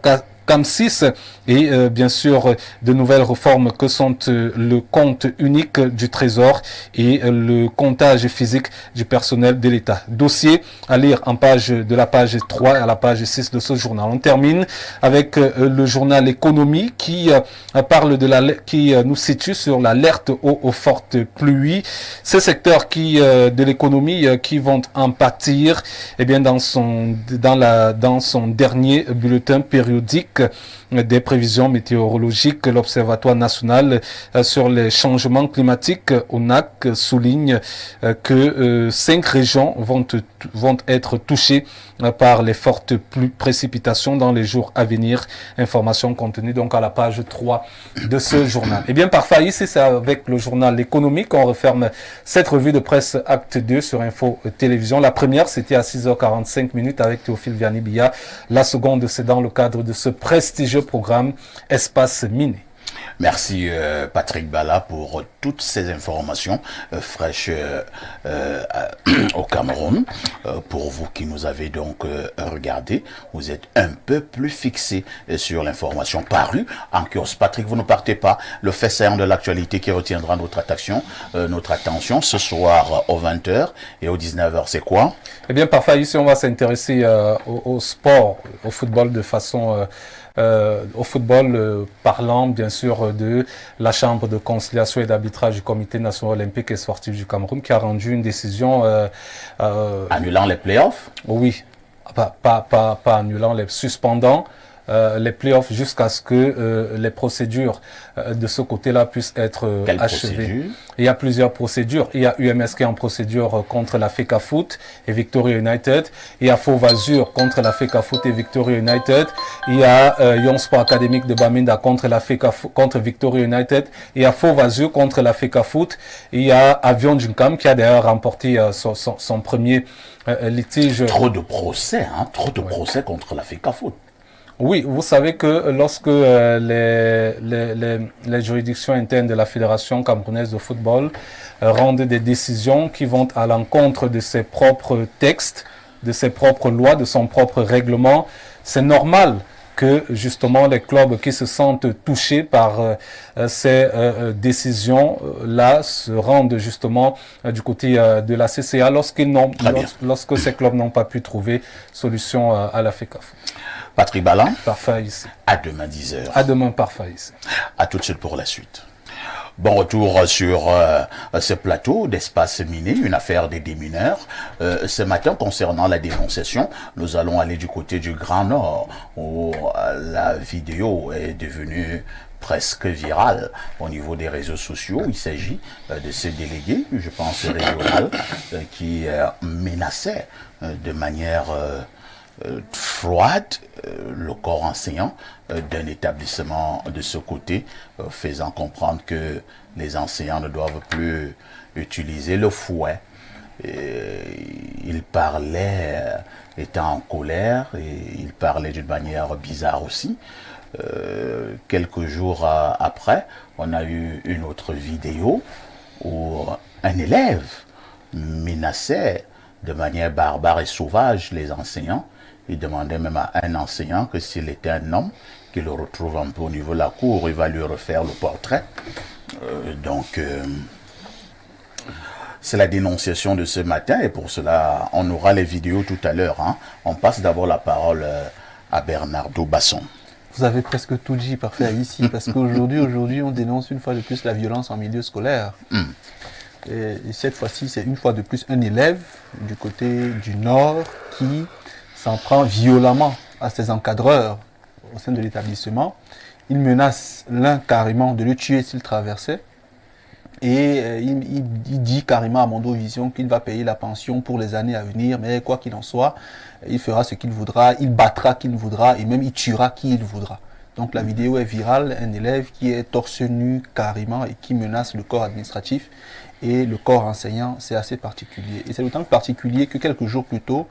CAM6 et bien sûr de nouvelles réformes que sont le compte unique du Trésor et le comptage physique du personnel de l'État. Dossier à lire en page de la page 3 à la page 6 de ce journal. On termine avec le journal Économie qui parle de qui nous situe sur l'alerte aux fortes pluies. Ces secteurs de l'économie qui vont en pâtir, eh bien dans son dernier bulletin périodique des prévisions météorologiques, l'Observatoire national sur les changements climatiques, ONAC, souligne que 5 régions vont être touchées par les fortes précipitations dans les jours à venir. Information contenue donc à la page 3 de ce journal. Et bien parfois ici c'est avec le journal L'économie qu'on referme cette revue de presse Acte 2 sur Info Télévision. La première c'était à 6h45 avec Théophile Vianney-Biya. La seconde c'est dans le cadre de ce prestigieux programme Espace Miné. Merci Patrick Bala pour toutes ces informations fraîches au Cameroun. Pour vous qui nous avez donc regardé, vous êtes un peu plus fixé sur l'information parue en kiosque. Patrick, vous ne partez pas. Le fait saillant de l'actualité qui retiendra notre attention ce soir aux 20h et aux 19h, c'est quoi? Eh bien, parfois ici, on va s'intéresser au sport, au football de façon... au football, parlant bien sûr de la Chambre de conciliation et d'arbitrage du Comité national olympique et sportif du Cameroun qui a rendu une décision annulant les playoffs. Oui, pas annulant, les suspendant les playoffs jusqu'à ce que les procédures de ce côté-là puissent être achevées. Il y a plusieurs procédures. Il y a UMS qui est en procédure contre la FECA Foot et Victoria United. Il y a Fauve Azur contre la FECA Foot et Victoria United. Il y a Young Sport Académique de Bamenda contre la FECA contre Victoria United. Il y a Fauve Azur contre la FECA Foot. Il y a Avion Junkam qui a d'ailleurs remporté son premier litige. Trop de procès, trop de procès contre la FECA Foot. Oui, vous savez que lorsque les juridictions internes de la Fédération camerounaise de football rendent des décisions qui vont à l'encontre de ses propres textes, de ses propres lois, de son propre règlement, c'est normal que justement les clubs qui se sentent touchés par ces décisions-là se rendent justement du côté de la CCA lorsque ces clubs n'ont pas pu trouver solution à la FECA. Patrick Ballan. Parfait ici. À demain 10h. À demain, parfait ici. À tout de suite pour la suite. Bon retour sur ce plateau d'Espace Miné, une affaire des démineurs. Ce matin, concernant la dénonciation, nous allons aller du côté du Grand Nord, où la vidéo est devenue presque viral au niveau des réseaux sociaux. Il s'agit de ce délégué, je pense régional, qui menaçait de manière froide le corps enseignant d'un établissement de ce côté, faisant comprendre que les enseignants ne doivent plus utiliser le fouet. Il parlait, étant en colère, et il parlait d'une manière bizarre aussi. Quelques jours après, on a eu une autre vidéo où un élève menaçait de manière barbare et sauvage les enseignants. Il demandait même à un enseignant que s'il était un homme, qu'il le retrouve un peu au niveau de la cour, il va lui refaire le portrait. C'est la dénonciation de ce matin et pour cela, on aura les vidéos tout à l'heure. Hein. On passe d'abord la parole à Bernardo Basson. Vous avez presque tout dit, parfait, ici, parce qu'aujourd'hui, on dénonce une fois de plus la violence en milieu scolaire. Et cette fois-ci, c'est une fois de plus un élève du côté du Nord qui s'en prend violemment à ses encadreurs au sein de l'établissement. Il menace l'un carrément de le tuer s'il traversait. Et il dit carrément à Mondo Vision qu'il va payer la pension pour les années à venir, mais quoi qu'il en soit, il fera ce qu'il voudra, il battra qui il voudra et même il tuera qui il voudra. Donc la vidéo est virale, un élève qui est torse nu carrément et qui menace le corps administratif et le corps enseignant, c'est assez particulier. Et c'est d'autant plus particulier que quelques jours plus tôt,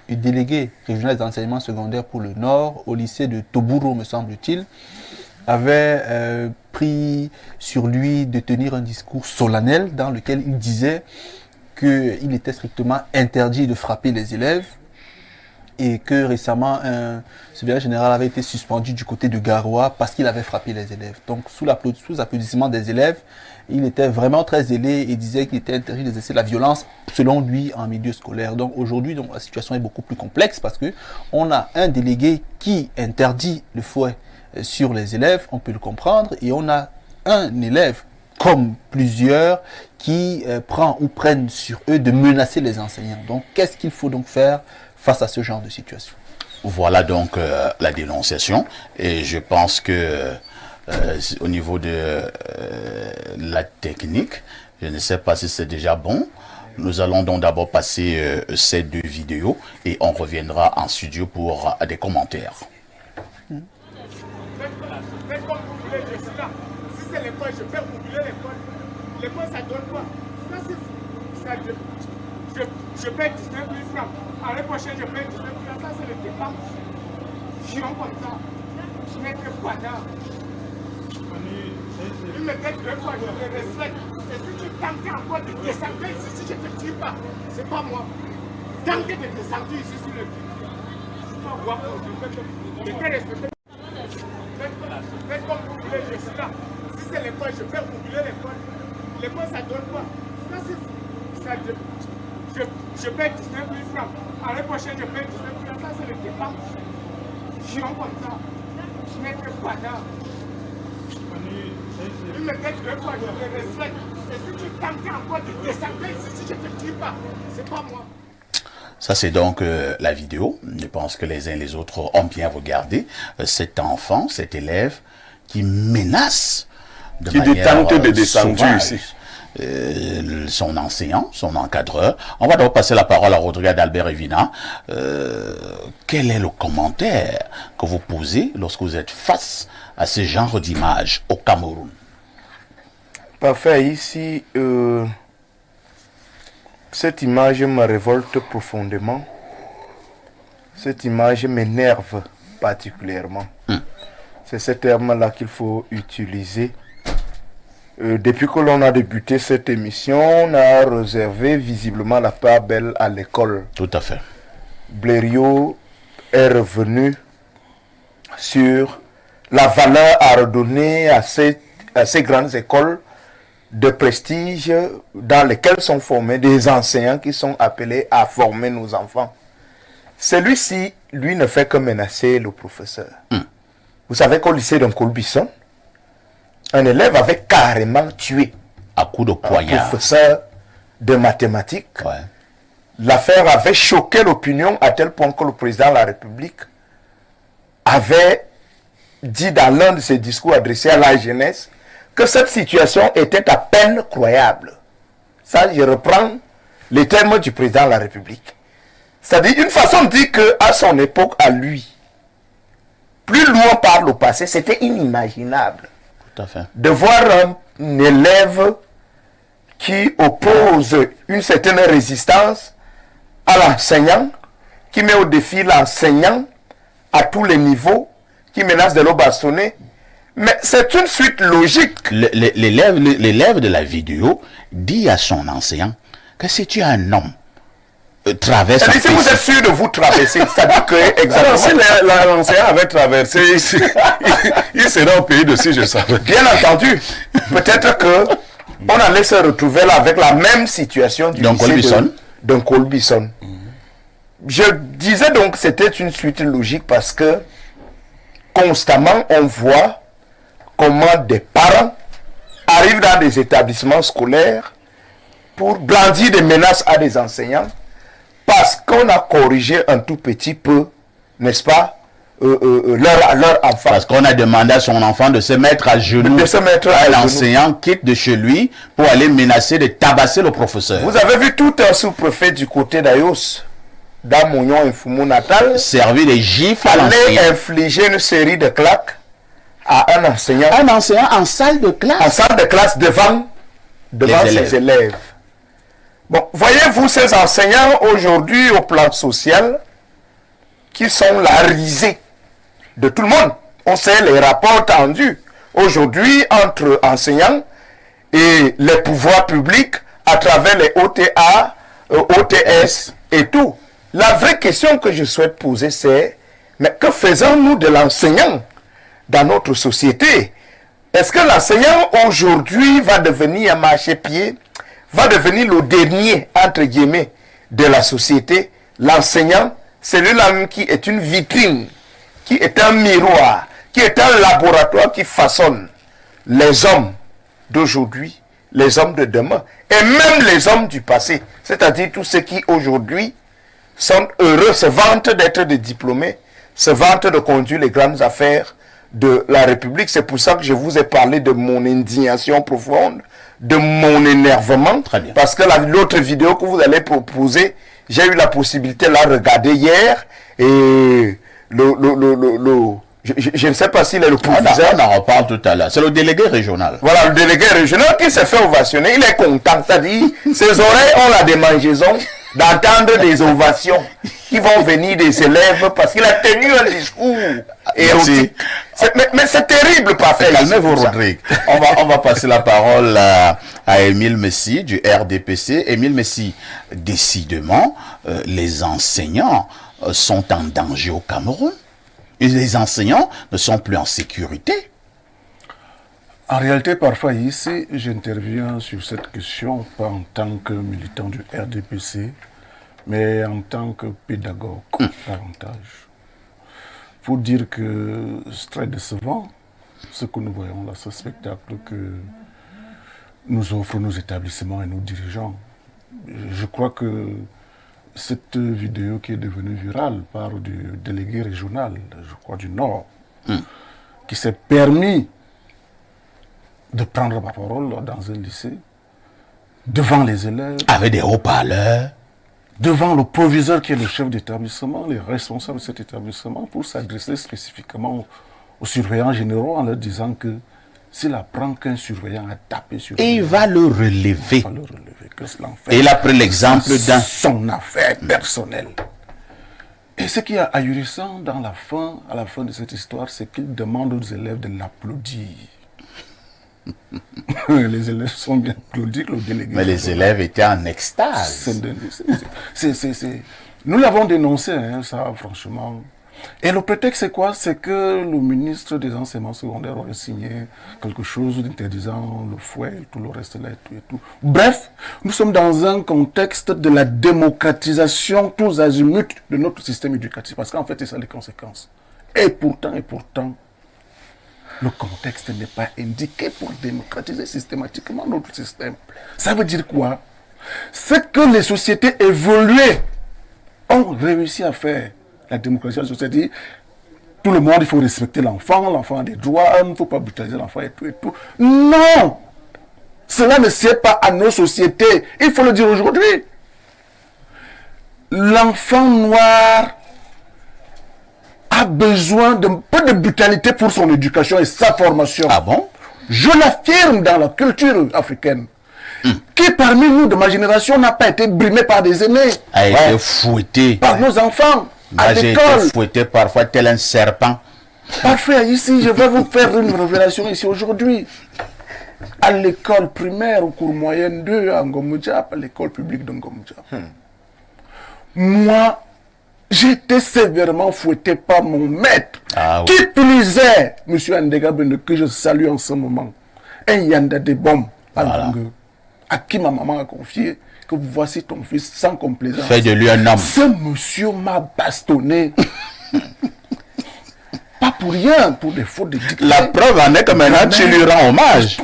le délégué régional des enseignements secondaires pour le Nord, au lycée de Toburo me semble-t-il, avait pris sur lui de tenir un discours solennel dans lequel il disait qu'il était strictement interdit de frapper les élèves et que récemment un secrétaire général avait été suspendu du côté de Garoua parce qu'il avait frappé les élèves. Donc sous l'applaudissement des élèves, il était vraiment très zélé et disait qu'il était interdit d'exercer la violence selon lui en milieu scolaire. Donc aujourd'hui, la situation est beaucoup plus complexe parce que on a un délégué qui interdit le fouet sur les élèves, on peut le comprendre, et on a un élève, comme plusieurs, qui prend ou prennent sur eux de menacer les enseignants. Donc, qu'est-ce qu'il faut donc faire face à ce genre de situation? Voilà donc la dénonciation, et je pense que au niveau de la technique, je ne sais pas si c'est déjà bon. Nous allons donc d'abord passer ces deux vidéos et on reviendra en studio pour des commentaires. Faites comme vous voulez, je suis là. Si c'est l'école, je fais oublier l'école. L'école, ça donne quoi? Ça, je paye 19 000 francs. L'année prochaine, je paye 19 000 francs. Ça, c'est le départ. Chiant comme ça. Je n'ai que panard. Il me dit deux fois, je le respecte. Et si tu tentes encore de descendre ici, si je ne te tue pas, c'est pas moi. Tente de descendre ici sur le pied. Je ne peux pas voir comment je fais. Je t'ai respecté. Faites comme vous voulez, je suis là. Si c'est l'école, je fais oublier l'école. L'école, ça donne quoi? Ça, je paye 19 000 francs. L'année prochaine, je paye 19 000 francs. Ça, c'est le départ. Chiant comme ça. Je n'ai que panard. Il me dit deux fois, je le respecte. Et si tu tentes encore de descendre ici, si je ne te tue pas, c'est pas moi. Ça, c'est donc la vidéo. Je pense que les uns et les autres ont bien regardé cet enfant, cet élève qui menace de manière tente de descendre sauvage, ici. Son enseignant, son encadreur. On va donc passer la parole à Rodrigue d'Albert Evina. Quel est le commentaire que vous posez lorsque vous êtes face à ce genre d'image au Cameroun? Parfait, ici... Cette image me révolte profondément. Cette image m'énerve particulièrement. C'est ce terme-là qu'il faut utiliser. Depuis que l'on a débuté cette émission, on a réservé visiblement la part belle à l'école. Tout à fait. Blériot est revenu sur la valeur à redonner à ces grandes écoles de prestige dans lesquels sont formés des enseignants qui sont appelés à former nos enfants. Celui-ci, lui, ne fait que menacer le professeur. Vous savez qu'au lycée d'Nkolbisson, un élève avait carrément tué à coup de poignard un professeur de mathématiques. Ouais. L'affaire avait choqué l'opinion à tel point que le président de la République avait dit dans l'un de ses discours adressés à la jeunesse que cette situation était à peine croyable. Ça, je reprends les termes du président de la République. C'est-à-dire une façon de dire qu'à son époque, à lui, plus loin par le passé, c'était inimaginable Tout à fait. de voir un élève qui oppose une certaine résistance à l'enseignant, qui met au défi l'enseignant à tous les niveaux, qui menace de le bastonner. Mais c'est une suite logique. L'élève de la vidéo dit à son enseignant que si tu es un homme, traverse. Si vous êtes sûr de vous traverser, c'est-à-dire que Alors, si exactement. l'enseignant avait traversé ici, il serait au pays de si je savais. Bien entendu, peut-être que on allait se retrouver là avec la même situation du Donc, lycée Colbison. de Colbison. Je disais donc que c'était une suite logique parce que constamment on voit comment des parents arrivent dans des établissements scolaires pour brandir des menaces à des enseignants parce qu'on a corrigé un tout petit peu, n'est-ce pas, leur enfant. Parce qu'on a demandé à son enfant de se mettre à genoux. De se mettre à genoux. L'enseignant quitte de chez lui pour aller menacer de tabasser le professeur. Vous avez vu tout un sous-préfet du côté d'Ayos, dans Mounion et Foumou Natal, Servir des gifles à aller l'enseignant. infliger une série de claques à un enseignant Un enseignant en salle de classe. en salle de classe devant ses élèves. Bon, voyez-vous ces enseignants aujourd'hui au plan social qui sont la risée de tout le monde. On sait les rapports tendus aujourd'hui entre enseignants et les pouvoirs publics à travers les OTA, OTS et tout. La vraie question que je souhaite poser, c'est mais que faisons-nous de l'enseignant dans notre société? Est-ce que l'enseignant aujourd'hui va devenir un marchepied, va devenir le dernier, entre guillemets, de la société? L'enseignant, c'est lui-là qui est une vitrine, qui est un miroir, qui est un laboratoire qui façonne les hommes d'aujourd'hui, les hommes de demain, et même les hommes du passé. C'est-à-dire tous ceux qui aujourd'hui sont heureux, se vantent d'être des diplômés, se vantent de conduire les grandes affaires de la République. C'est pour ça que je vous ai parlé de mon indignation profonde, de mon énervement. Très bien. Parce que l'autre vidéo que vous allez proposer, j'ai eu la possibilité de la regarder hier. Et je ne sais pas s'il est le proviseur. On en reparle tout à l'heure. C'est le délégué régional. Voilà, le délégué régional qui s'est fait ovationner. Il est content. C'est-à-dire, ses oreilles ont la démangeaison d'entendre des ovations qui vont venir des élèves parce qu'il a tenu un discours érotique. Mais c'est terrible, parfait. Calmez-vous, Rodrigue. On va passer la parole à Émile Messi du RDPC. Émile Messi, décidément, les enseignants sont en danger au Cameroun. Et les enseignants ne sont plus en sécurité. En réalité, parfois ici, j'interviens sur cette question, pas en tant que militant du RDPC, mais en tant que pédagogue, davantage. Pour dire que c'est très décevant ce que nous voyons là, ce spectacle que nous offrent nos établissements et nos dirigeants. Je crois que cette vidéo qui est devenue virale parle du délégué régional, je crois du Nord, qui s'est permis de prendre ma parole dans un lycée, devant les élèves, Avec des haut-parleurs. devant le proviseur qui est le chef d'établissement, les responsables de cet établissement, pour s'adresser spécifiquement aux surveillants généraux en leur disant que s'il apprend qu'un surveillant a tapé sur Et il va le relever. il va le relever, que cela en fait. Et il a pris l'exemple d'un... son affaire personnelle. Et ce qui est ahurissant à la fin de cette histoire, c'est qu'il demande aux élèves de l'applaudir. Les élèves sont bien applaudis, le délégué. Mais les élèves étaient en extase. Nous l'avons dénoncé, hein, ça, franchement. Et le prétexte, c'est quoi? C'est que le ministre des enseignements secondaires aurait signé quelque chose d'interdisant le fouet, tout le reste là, et tout. Bref, nous sommes dans un contexte de la démocratisation tous azimuts de notre système éducatif, parce qu'en fait, c'est ça les conséquences. Et pourtant, le contexte n'est pas indiqué pour démocratiser systématiquement notre système. Ça veut dire quoi? C'est que les sociétés évoluées ont réussi à faire la démocratisation, c'est-à-dire tout le monde, il faut respecter l'enfant a des droits, il ne faut pas brutaliser l'enfant et tout et tout. Non! Cela ne sied pas à nos sociétés. Il faut le dire aujourd'hui. L'enfant noir a besoin d'un peu de brutalité pour son éducation et sa formation. Ah bon? Je l'affirme dans la culture africaine. Qui parmi nous de ma génération n'a pas été brimé par des aînés? A été fouetté. Par nos enfants, à Moi, j'ai été l'école. fouetté parfois tel un serpent. Parfait, ici, je vais vous faire une révélation ici aujourd'hui. À l'école primaire, au cours moyen 2, à Ngomudjap, à l'école publique de Ngomudjap. Moi, j'ai été sévèrement fouetté par mon maître, Ah qui utilisait, M. Andega Bende, que je salue en ce moment, un Yanda de bombe à Ngangue, à qui ma maman a confié que voici ton fils sans complaisance. Fais de lui un homme. Ce monsieur m'a bastonné. Pas pour rien, pour des fautes de dictée. La preuve en est que maintenant tu lui rends hommage.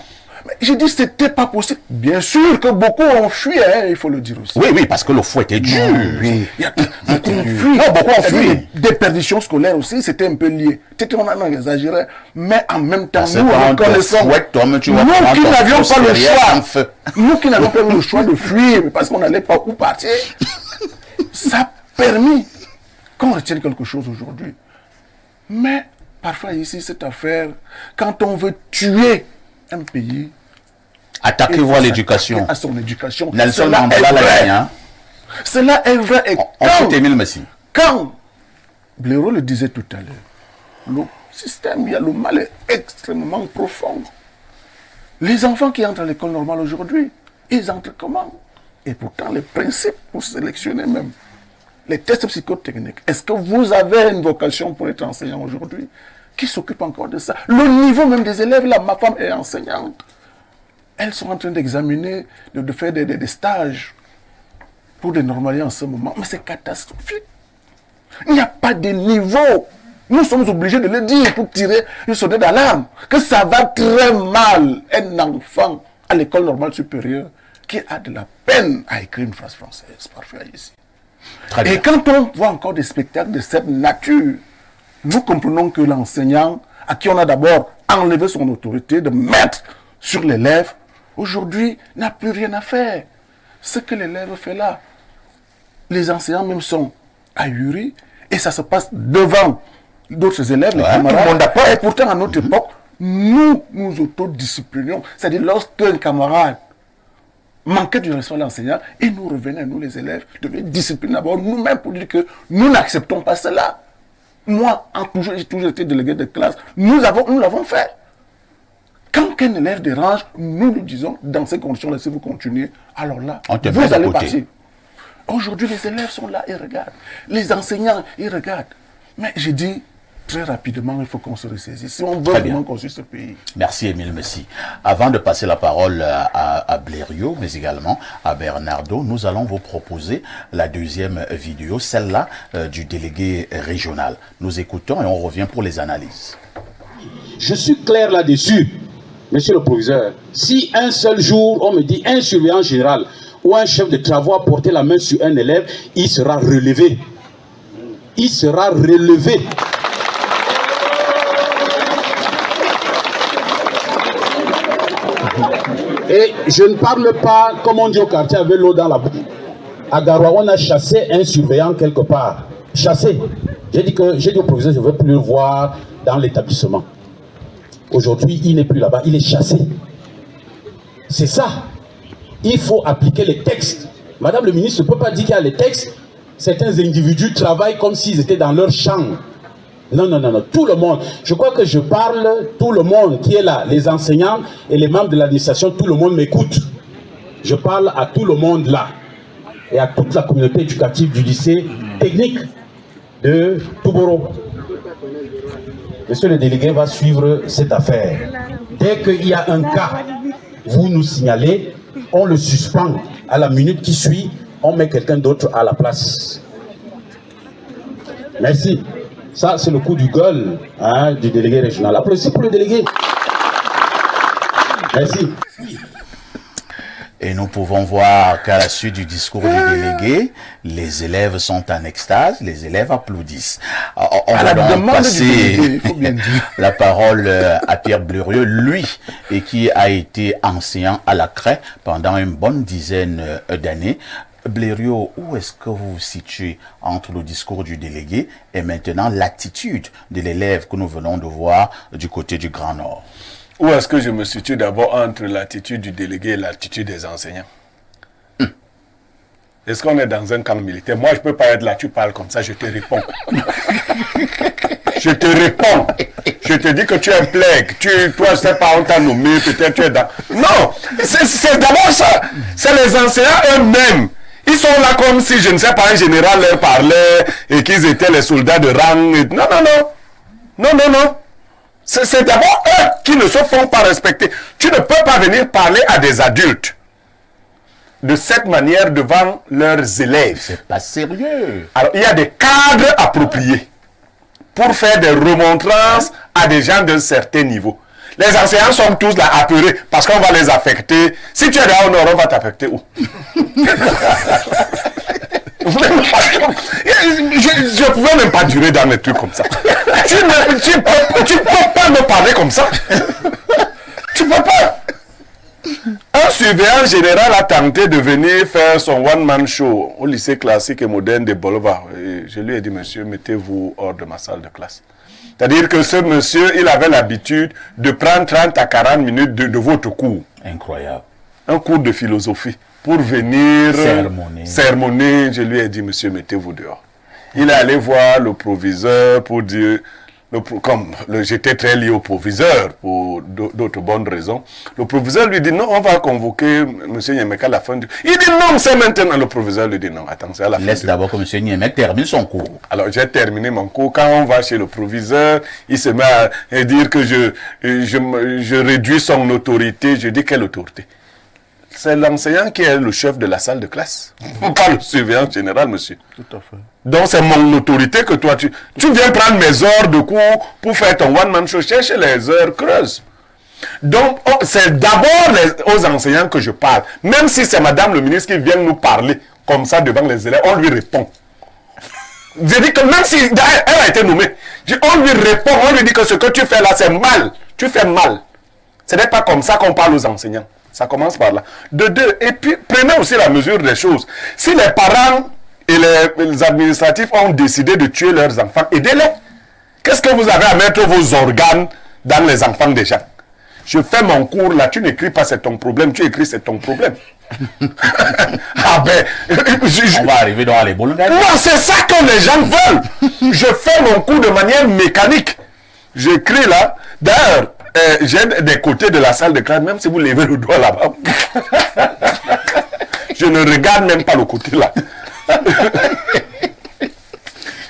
Mais j'ai dit c'était pas possible. Bien sûr que beaucoup ont fui, hein, il faut le dire aussi. Oui, oui, parce que le fouet était dur. Oui. Il y a beaucoup ont fui. Non, beaucoup ont Il y a fui. eu des perditions scolaires aussi, c'était un peu lié. Peut-être qu'on en exagérait, mais en même temps, C'est nous quand on te reconnaissons. fouette, toi-même, tu vois Nous comment qui ton n'avions pouce pas le derrière choix, en feu. nous qui n'avions pas eu le choix de fuir, parce qu'on n'allait pas où partir, ça a permis qu'on retienne quelque chose aujourd'hui. Mais parfois ici, cette affaire, quand on veut tuer un pays, Attaquez-vous à l'éducation. à son éducation. Nelson Cela Mandela est l'a vrai. dit, hein. Cela est vrai. Et On cite Émile Messi. quand Blaireau le disait tout à l'heure, le système, il y a le mal est extrêmement profond. Les enfants qui entrent à l'école normale aujourd'hui, ils entrent comment? Et pourtant, les principes pour sélectionner même, les tests psychotechniques, est-ce que vous avez une vocation pour être enseignant aujourd'hui? Qui s'occupe encore de ça? Le niveau même des élèves, là, ma femme est enseignante. Elles sont en train d'examiner, de faire des stages pour des normaliers en ce moment. Mais c'est catastrophique. Il n'y a pas de niveau. Nous sommes obligés de le dire pour tirer une sonnette d'alarme. Que ça va très mal. Un enfant à l'école normale supérieure qui a de la peine à écrire une phrase française. Parfait ici. Très bien. Et quand on voit encore des spectacles de cette nature, nous comprenons que l'enseignant, à qui on a d'abord enlevé son autorité de maître sur l'élève, aujourd'hui n'a plus rien à faire. Ce que l'élève fait là, les enseignants même sont ahuris et ça se passe devant d'autres élèves, les Ouais, tout le camarades. monde apprend. Et pourtant, à notre époque, nous nous autodisciplinions. C'est-à-dire, lorsqu'un camarade manquait du respect à l'enseignant, et nous revenons, nous les élèves, devions discipliner d'abord nous-mêmes pour dire que nous n'acceptons pas cela. Moi, j'ai toujours été délégué de classe, nous l'avons fait. Quand un élève dérange, nous lui disons, dans ces conditions-là, si vous continuez, alors là, On te met vous de allez côté. partir. Aujourd'hui, les élèves sont là, ils regardent. Les enseignants, ils regardent. Mais j'ai dit, très rapidement, il faut qu'on se ressaisisse. Si on veut Très bien. vraiment construire ce pays. Merci Émile Messi. Avant de passer la parole à Blériot, mais également à Bernardo, nous allons vous proposer la deuxième vidéo, celle-là du délégué régional. Nous écoutons et on revient pour les analyses. Je suis clair là-dessus, monsieur le proviseur. Si un seul jour, on me dit un surveillant général ou un chef de travaux a porté la main sur un élève, il sera relevé. Il sera relevé. Et je ne parle pas, comme on dit au quartier, avec l'eau dans la bouche. À Garoua, on a chassé un surveillant quelque part. Chassé. J'ai dit au proviseur, je ne veux plus le voir dans l'établissement. Aujourd'hui, il n'est plus là-bas, il est chassé. C'est ça. Il faut appliquer les textes. Madame le ministre ne peut pas dire qu'il y a les textes. Certains individus travaillent comme s'ils étaient dans leur chambre. Non, non, non, non. Tout le monde. Je crois que je parle, tout le monde qui est là, les enseignants et les membres de l'administration, tout le monde m'écoute. Je parle à tout le monde là. Et à toute la communauté éducative du lycée technique de Touboro. Monsieur le délégué va suivre cette affaire. Dès qu'il y a un cas, vous nous signalez, on le suspend. À la minute qui suit, on met quelqu'un d'autre à la place. Merci. Ça, c'est le coup du gueule du délégué régional. Applaudissez pour le délégué. Merci. Et nous pouvons voir qu'à la suite du discours du délégué, les élèves sont en extase, les élèves applaudissent. On va donc passer la parole à Pierre Blériot, lui, et qui a été enseignant à la CREI pendant une bonne dizaine d'années. Blériot, où est-ce que vous vous situez entre le discours du délégué et maintenant l'attitude de l'élève que nous venons de voir du côté du Grand Nord? Où est-ce que je me situe d'abord entre l'attitude du délégué et l'attitude des enseignants? Est-ce qu'on est dans un camp militaire? Moi, je ne peux pas être là, tu parles comme ça, je te réponds. Je te réponds. Je te dis que tu es un plague. Toi, je ne sais pas, on t'a nommé, peut-être tu es dans... Non, c'est d'abord ça. C'est les enseignants eux-mêmes. Ils sont là comme si, je ne sais pas, un général leur parlait et qu'ils étaient les soldats de rang. Non, non, non. Non, non, non. C'est d'abord eux qui ne se font pas respecter. Tu ne peux pas venir parler à des adultes de cette manière devant leurs élèves. C'est pas sérieux. Alors, il y a des cadres appropriés pour faire des remontrances à des gens d'un certain niveau. Les enseignants sont tous là apeurés parce qu'on va les affecter. Si tu es là au nord, on va t'affecter où? Je ne pouvais même pas durer dans les trucs comme ça. Tu ne peux pas me parler comme ça. Tu ne peux pas. Un surveillant général a tenté de venir faire son one-man show au lycée classique et moderne de Boulevard. Et je lui ai dit, monsieur, mettez-vous hors de ma salle de classe. C'est-à-dire que ce monsieur, il avait l'habitude de prendre 30 à 40 minutes de votre cours. Incroyable. Un cours de philosophie pour venir sermonner. Je lui ai dit, monsieur, mettez-vous dehors. Il est allé voir le proviseur pour dire, j'étais très lié au proviseur pour d'autres bonnes raisons. Le proviseur lui dit, non, on va convoquer M. Nyemeka à la fin du... Il dit, non, c'est maintenant. Le proviseur lui dit, non, attends, c'est à la fin. Laisse d'abord que M. Nyemeka termine son cours. Alors, j'ai terminé mon cours. Quand on va chez le proviseur, il se met à dire que je réduis son autorité. Je dis, quelle autorité? C'est l'enseignant qui est le chef de la salle de classe. Pas le surveillant général, monsieur. Tout à fait. Donc, c'est mon autorité que toi, tu viens prendre mes heures de cours pour faire ton one-man show. Cherche les heures creuses. Donc, c'est d'abord aux enseignants que je parle. Même si c'est madame le ministre qui vient nous parler comme ça devant les élèves, on lui répond. Je dis que même si elle a été nommée, on lui répond, on lui dit que ce que tu fais là, c'est mal. Tu fais mal. Ce n'est pas comme ça qu'on parle aux enseignants. Ça commence par là. De deux, et puis prenez aussi la mesure des choses. Si les parents et les administratifs ont décidé de tuer leurs enfants, aidez-les. Qu'est-ce que vous avez à mettre vos organes dans les enfants des gens? Je fais mon cours là, tu n'écris pas c'est ton problème, tu écris c'est ton problème. Ah ben, on va arriver dans les boules. Non, c'est ça que les gens veulent. Je fais mon cours de manière mécanique. J'écris là. D'ailleurs, j'ai des côtés de la salle de classe, même si vous levez le doigt là-bas. Je ne regarde même pas le côté là.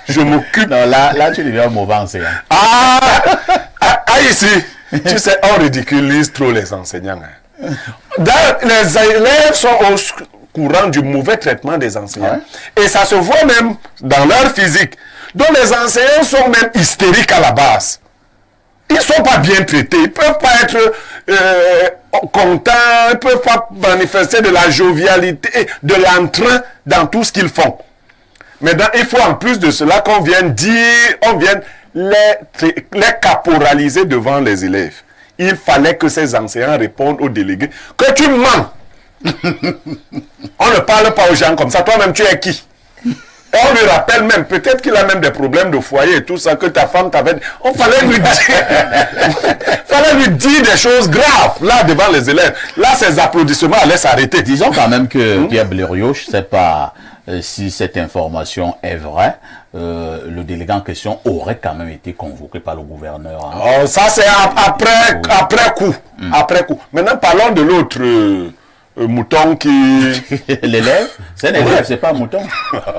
Je m'occupe. Non, là tu deviens mauvais enseignant. Ici, tu sais, on ridiculise trop les enseignants. Hein. Les élèves sont au courant du mauvais traitement des enseignants. Ouais. Et ça se voit même dans leur physique. Donc les enseignants sont même hystériques à la base. Ils ne sont pas bien traités. Ils ne peuvent pas être contents. Ils ne peuvent pas manifester de la jovialité, de l'entrain dans tout ce qu'ils font. Maintenant, il faut en plus de cela qu'on vienne dire, on vienne les caporaliser devant les élèves. Il fallait que ces enseignants répondent aux délégués que tu mens. On ne parle pas aux gens comme ça. Toi-même, tu es qui? On lui rappelle même, peut-être qu'il a même des problèmes de foyer et tout ça, que ta femme t'avait dit. On fallait lui dire des choses graves, là, devant les élèves. Là, ces applaudissements allaient s'arrêter. Disons quand même que Pierre Blériot, je ne sais pas si cette information est vraie, le délégué en question aurait quand même été convoqué par le gouverneur. Hein. Oh, ça, c'est après coup. Après coup. Maintenant, parlons de l'autre... mouton qui... L'élève? C'est un élève, c'est pas un mouton.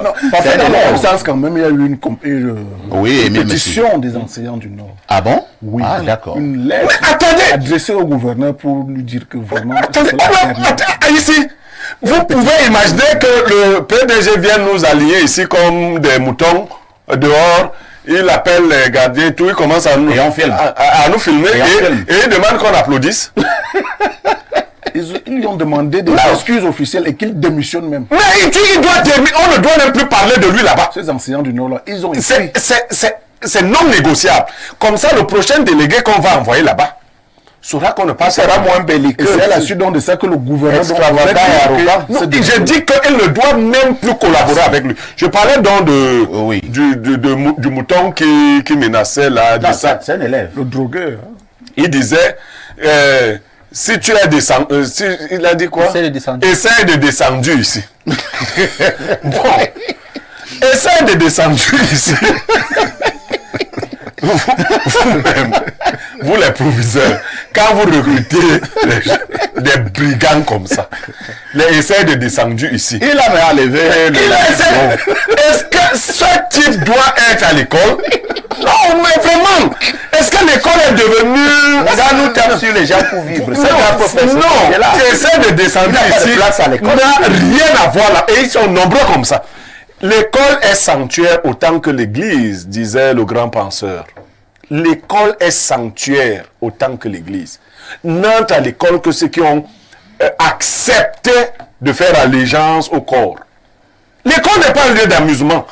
Non, parce que dans le sens quand même, il y a eu une compétition des enseignants du Nord. Ah bon? Oui. Ah, d'accord. Une lettre adressée au gouverneur pour lui dire que vraiment... Attendez, ici, vous pouvez imaginer que le PDG vient nous aligner ici comme des moutons dehors. Il appelle les gardiens et tout, il commence à nous, et on filme. à nous filmer et il demande qu'on applaudisse. Ils lui ont demandé des excuses officielles et qu'il démissionne même. Mais il doit on ne doit même plus parler de lui là-bas. Ces enseignants du Nord là, ils ont C'est non négociable. Comme ça, le prochain délégué qu'on va envoyer là-bas saura qu'on ne passera moins belliqueux. Et c'est à la suite donc de ça que le gouvernement extravagant et arrogant. Non, je dis qu'il ne doit même plus collaborer avec lui. Je parlais donc du mouton qui menaçait là. C'est un élève. Le drogueur. Il disait, si tu es descendu, il a dit quoi? Essaye de descendre ici. Bon, essaye de descendre ici. Vous-même, vous les proviseurs, quand vous recrutez des brigands comme ça, essayez de descendre ici. Il a même enlevé. Est-ce que ce type doit être à l'école? Non, mais vraiment, est-ce que l'école est devenue... On nous tape sur les gens pour vivre. Non, essaie de descendre ici, n'a rien à voir là. Et ils sont nombreux comme ça. L'école est sanctuaire autant que l'église, disait le grand penseur. L'école est sanctuaire autant que l'église. N'entre à l'école que ceux qui ont accepté de faire allégeance au corps. L'école n'est pas un lieu d'amusement.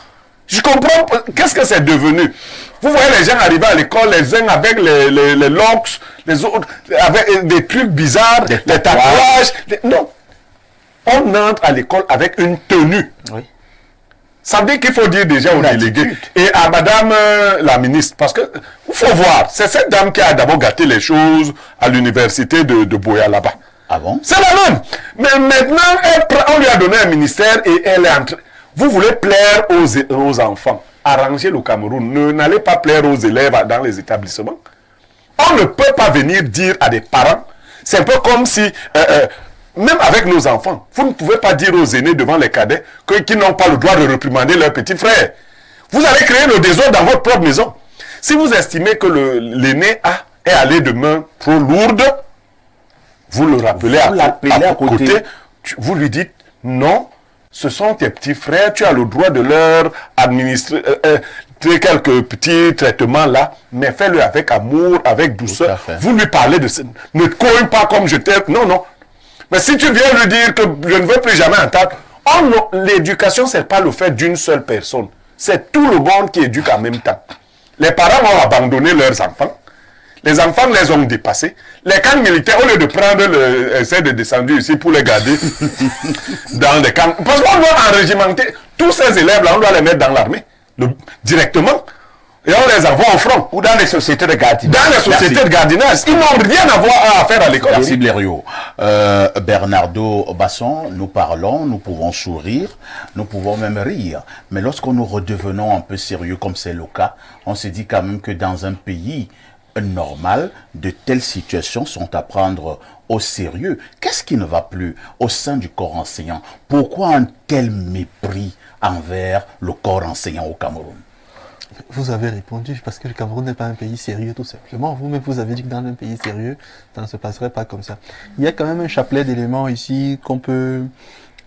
Je comprends, qu'est-ce que c'est devenu? Vous voyez les gens arriver à l'école, les uns avec les locks, les autres avec des trucs bizarres, des tatouages. Non. On entre à l'école avec une tenue. Oui. Ça veut dire qu'il faut dire déjà aux délégués et à madame la ministre, parce que il faut voir, c'est cette dame qui a d'abord gâté les choses à l'université de Boya là-bas. Ah bon? C'est la même. Mais maintenant, on lui a donné un ministère et elle est entrée. Vous voulez plaire aux enfants, arranger le Cameroun, n'allez pas plaire aux élèves dans les établissements. On ne peut pas venir dire à des parents, c'est un peu comme si... même avec nos enfants, vous ne pouvez pas dire aux aînés devant les cadets qu'ils n'ont pas le droit de réprimander leurs petits frères. Vous allez créer le désordre dans votre propre maison. Si vous estimez que l'aîné est allé de main trop lourde, vous le rappelez à côté, vous lui dites non, ce sont tes petits frères, tu as le droit de leur administrer quelques petits traitements là, mais fais-le avec amour, avec douceur. Vous lui parlez de ça. Ne cogne pas comme je t'aime. Non, non. Mais si tu viens lui dire que je ne veux plus jamais entendre, l'éducation, ce n'est pas le fait d'une seule personne. C'est tout le monde qui éduque en même temps. Les parents ont abandonné leurs enfants. Les enfants les ont dépassés. Les camps militaires, au lieu de prendre essayer de descendre ici pour les garder dans les camps. Parce qu'on doit enrégimenter tous ces élèves-là, on doit les mettre dans l'armée directement. Et on les envoie au front. Ou dans les sociétés de gardiennage. Dans les sociétés de gardiennage. Ils n'ont rien à faire à l'école. Merci Blériot. Bernardo Basson, nous parlons, nous pouvons sourire, nous pouvons même rire. Mais lorsque nous redevenons un peu sérieux, comme c'est le cas, on se dit quand même que dans un pays normal, de telles situations sont à prendre au sérieux. Qu'est-ce qui ne va plus au sein du corps enseignant? Pourquoi un tel mépris envers le corps enseignant au Cameroun? Vous avez répondu, parce que le Cameroun n'est pas un pays sérieux, tout simplement. Vous-même, vous avez dit que dans un pays sérieux, ça ne se passerait pas comme ça. Il y a quand même un chapelet d'éléments ici qu'on peut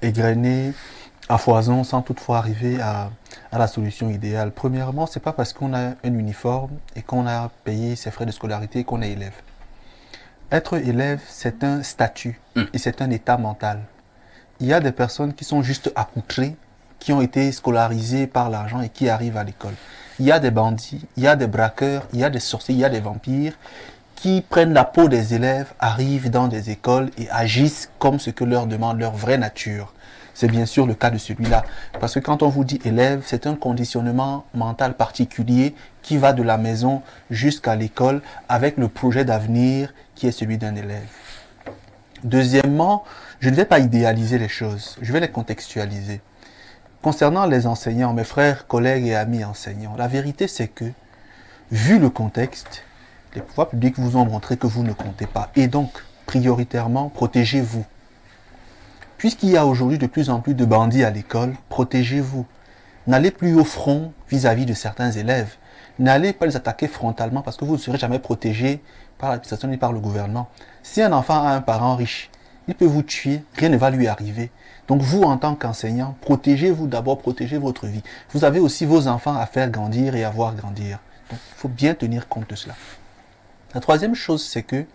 égrener à foison sans toutefois arriver à la solution idéale. Premièrement, c'est pas parce qu'on a un uniforme et qu'on a payé ses frais de scolarité qu'on est élève. Être élève, c'est un statut et c'est un état mental. Il y a des personnes qui sont juste accoutrées, qui ont été scolarisées par l'argent et qui arrivent à l'école. Il y a des bandits, il y a des braqueurs, il y a des sorciers, il y a des vampires qui prennent la peau des élèves, arrivent dans des écoles et agissent comme ce que leur demande leur vraie nature. C'est bien sûr le cas de celui-là. Parce que quand on vous dit élève, c'est un conditionnement mental particulier qui va de la maison jusqu'à l'école avec le projet d'avenir qui est celui d'un élève. Deuxièmement, je ne vais pas idéaliser les choses, je vais les contextualiser. Concernant les enseignants, mes frères, collègues et amis enseignants, la vérité c'est que, vu le contexte, les pouvoirs publics vous ont montré que vous ne comptez pas. Et donc, prioritairement, protégez-vous. Puisqu'il y a aujourd'hui de plus en plus de bandits à l'école, protégez-vous. N'allez plus au front vis-à-vis de certains élèves. N'allez pas les attaquer frontalement parce que vous ne serez jamais protégé par l'administration ni par le gouvernement. Si un enfant a un parent riche, il peut vous tuer, rien ne va lui arriver. Donc vous, en tant qu'enseignant, protégez-vous d'abord, protégez votre vie. Vous avez aussi vos enfants à faire grandir et à voir grandir. Donc il faut bien tenir compte de cela. La troisième chose, c'est que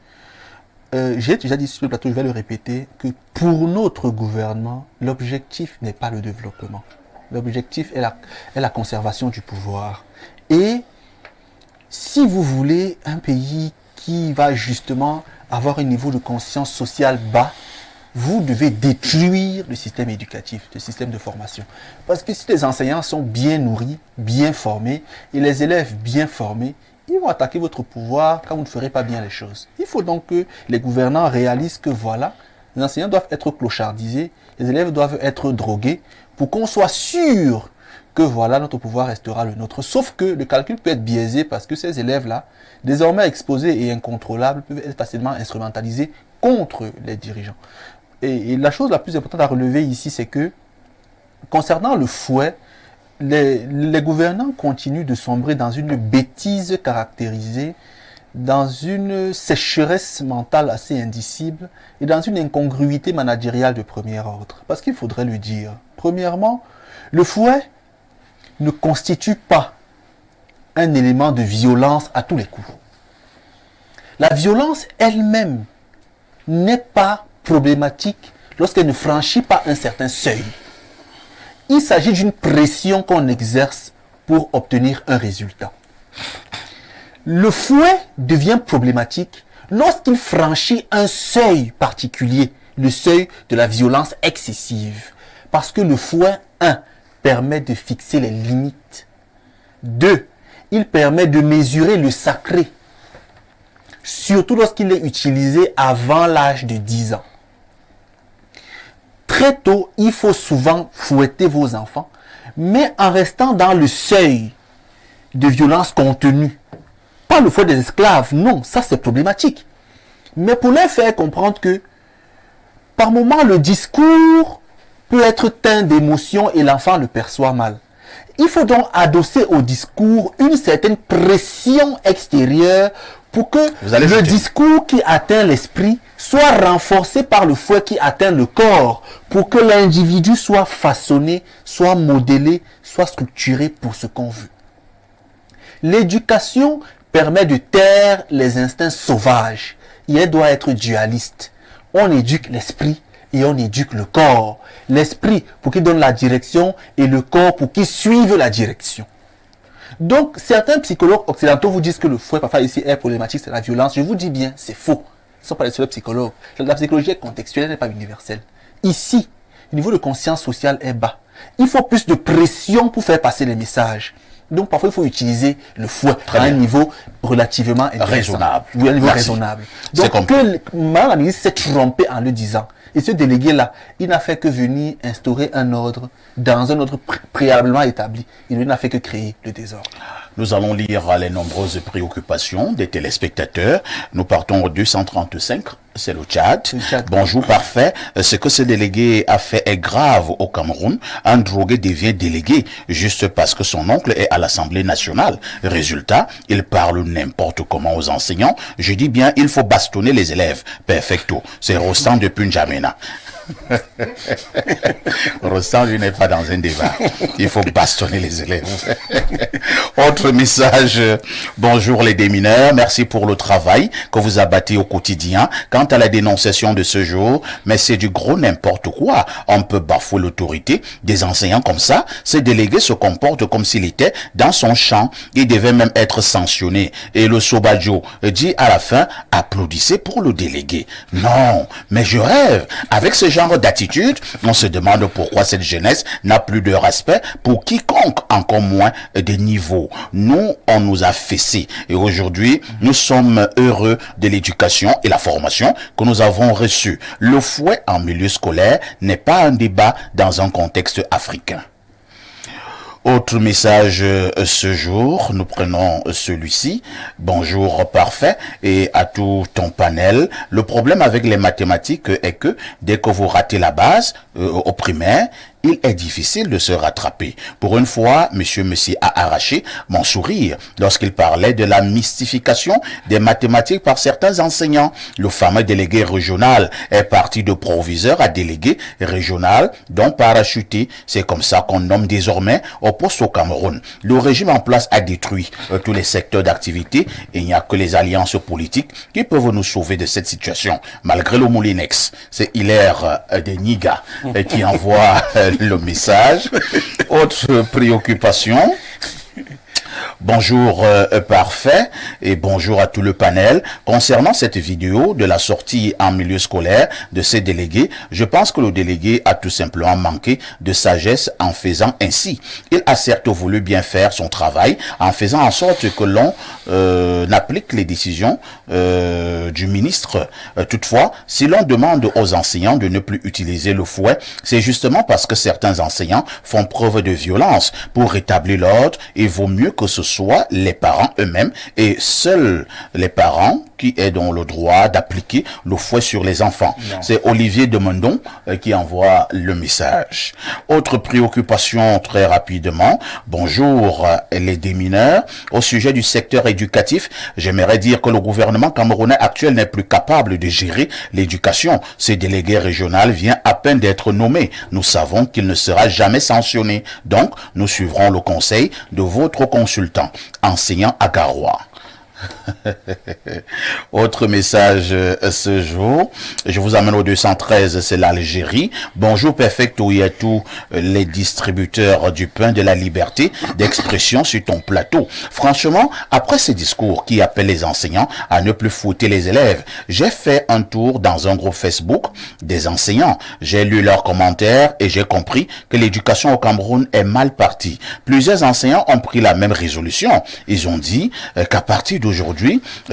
j'ai déjà dit sur le plateau, je vais le répéter, que pour notre gouvernement, l'objectif n'est pas le développement. L'objectif est la conservation du pouvoir. Et si vous voulez un pays qui va justement avoir un niveau de conscience sociale bas, vous devez détruire le système éducatif, le système de formation. Parce que si les enseignants sont bien nourris, bien formés, et les élèves bien formés, ils vont attaquer votre pouvoir quand vous ne ferez pas bien les choses. Il faut donc que les gouvernants réalisent que voilà, les enseignants doivent être clochardisés, les élèves doivent être drogués, pour qu'on soit sûr que voilà, notre pouvoir restera le nôtre. Sauf que le calcul peut être biaisé parce que ces élèves-là, désormais exposés et incontrôlables, peuvent être facilement instrumentalisés contre les dirigeants. Et la chose la plus importante à relever ici, c'est que concernant le fouet, les gouvernants continuent de sombrer dans une bêtise caractérisée, dans une sécheresse mentale assez indicible et dans une incongruité managériale de premier ordre. Parce qu'il faudrait le dire. Premièrement, le fouet ne constitue pas un élément de violence à tous les coups. La violence elle-même n'est pas problématique lorsqu'elle ne franchit pas un certain seuil. Il s'agit d'une pression qu'on exerce pour obtenir un résultat. Le fouet devient problématique lorsqu'il franchit un seuil particulier, le seuil de la violence excessive. Parce que le fouet, 1, permet de fixer les limites. 2, il permet de mesurer le sacré, surtout lorsqu'il est utilisé avant l'âge de 10 ans. Très tôt, il faut souvent fouetter vos enfants, mais en restant dans le seuil de violence contenue. Pas le fouet des esclaves, non, ça c'est problématique. Mais pour leur faire comprendre que, par moments, le discours peut être teint d'émotion et l'enfant le perçoit mal. Il faut donc adosser au discours une certaine pression extérieure pour que le discours qui atteint l'esprit soit renforcé par le fouet qui atteint le corps, pour que l'individu soit façonné, soit modélé, soit structuré pour ce qu'on veut. L'éducation permet de taire les instincts sauvages et elle doit être dualiste. On éduque l'esprit et on éduque le corps. L'esprit pour qu'il donne la direction et le corps pour qu'il suive la direction. Donc, certains psychologues occidentaux vous disent que le fouet, parfois ici, est problématique, c'est la violence. Je vous dis bien, c'est faux. Ce ne sont pas les seuls psychologues. La psychologie est contextuelle, elle n'est pas universelle. Ici, le niveau de conscience sociale est bas. Il faut plus de pression pour faire passer les messages. Donc, parfois, il faut utiliser le fouet à un niveau relativement raisonnable. Oui, à un niveau raisonnable. Donc, que Mme la ministre s'est trompée en le disant. Et ce délégué-là, il n'a fait que venir instaurer un ordre dans un ordre préalablement établi. Il n'a fait que créer le désordre. Nous allons lire les nombreuses préoccupations des téléspectateurs. Nous partons au 235, c'est le Tchad. Bonjour, parfait. Ce que ce délégué a fait est grave au Cameroun. Un drogué devient délégué juste parce que son oncle est à l'Assemblée nationale. Résultat, il parle n'importe comment aux enseignants. Je dis bien, il faut bastonner les élèves. Perfecto. C'est Rostand de Punjamena. Rostand, lui, n'est pas dans un débat. Il faut bastonner les élèves. Autre message. Bonjour les démineurs. Merci pour le travail que vous abattez au quotidien. Quant à la dénonciation de ce jour, mais c'est du gros n'importe quoi. On peut bafouer l'autorité des enseignants comme ça. Ce délégué se comporte comme s'il était dans son champ. Il devait même être sanctionné. Et le Sobajo dit à la fin, applaudissez pour le délégué. Non, mais je rêve. Avec ce genre d'attitude, on se demande pourquoi cette jeunesse n'a plus de respect pour quiconque, encore moins des niveaux. Nous, on nous a fessés. Et aujourd'hui, nous sommes heureux de l'éducation et la formation que nous avons reçue. Le fouet en milieu scolaire n'est pas un débat dans un contexte africain. Autre message ce jour, nous prenons celui-ci. Bonjour parfait et à tout ton panel. Le problème avec les mathématiques est que dès que vous ratez la base au primaire, il est difficile de se rattraper. Pour une fois, Monsieur Messi a arraché mon sourire lorsqu'il parlait de la mystification des mathématiques par certains enseignants. Le fameux délégué régional est parti de proviseur à délégué régional, donc parachuté. C'est comme ça qu'on nomme désormais au poste au Cameroun. Le régime en place a détruit tous les secteurs d'activité et il n'y a que les alliances politiques qui peuvent nous sauver de cette situation. Malgré le Moulinex, c'est Hilaire de Niga qui envoie le message. Autre préoccupation. Bonjour parfait et bonjour à tout le panel. Concernant cette vidéo de la sortie en milieu scolaire de ces délégués, je pense que le délégué a tout simplement manqué de sagesse en faisant ainsi. Il a certes voulu bien faire son travail en faisant en sorte que l'on applique les décisions du ministre. Toutefois, si l'on demande aux enseignants de ne plus utiliser le fouet, c'est justement parce que certains enseignants font preuve de violence. Pour rétablir l'ordre, il vaut mieux que ce soit les parents eux-mêmes et seuls les parents qui aient donc le droit d'appliquer le fouet sur les enfants. C'est Olivier Demondon qui envoie le message. Autre préoccupation très rapidement. Bonjour les démineurs. Au sujet du secteur éducatif, j'aimerais dire que le gouvernement camerounais actuel n'est plus capable de gérer l'éducation. Ce délégué régional vient à peine d'être nommé. Nous savons qu'il ne sera jamais sanctionné. Donc, nous suivrons le conseil de votre consultant, enseignant à Garoua. Autre message ce jour, je vous amène au 213, c'est l'Algérie. Bonjour Perfecto et à tous les distributeurs du pain de la liberté d'expression sur ton plateau. Franchement, après ces discours qui appellent les enseignants à ne plus fouetter les élèves, j'ai fait un tour dans un groupe Facebook des enseignants. J'ai lu leurs commentaires et j'ai compris que l'éducation au Cameroun est mal partie. Plusieurs enseignants ont pris la même résolution. Ils ont dit qu'à partir d'aujourd'hui,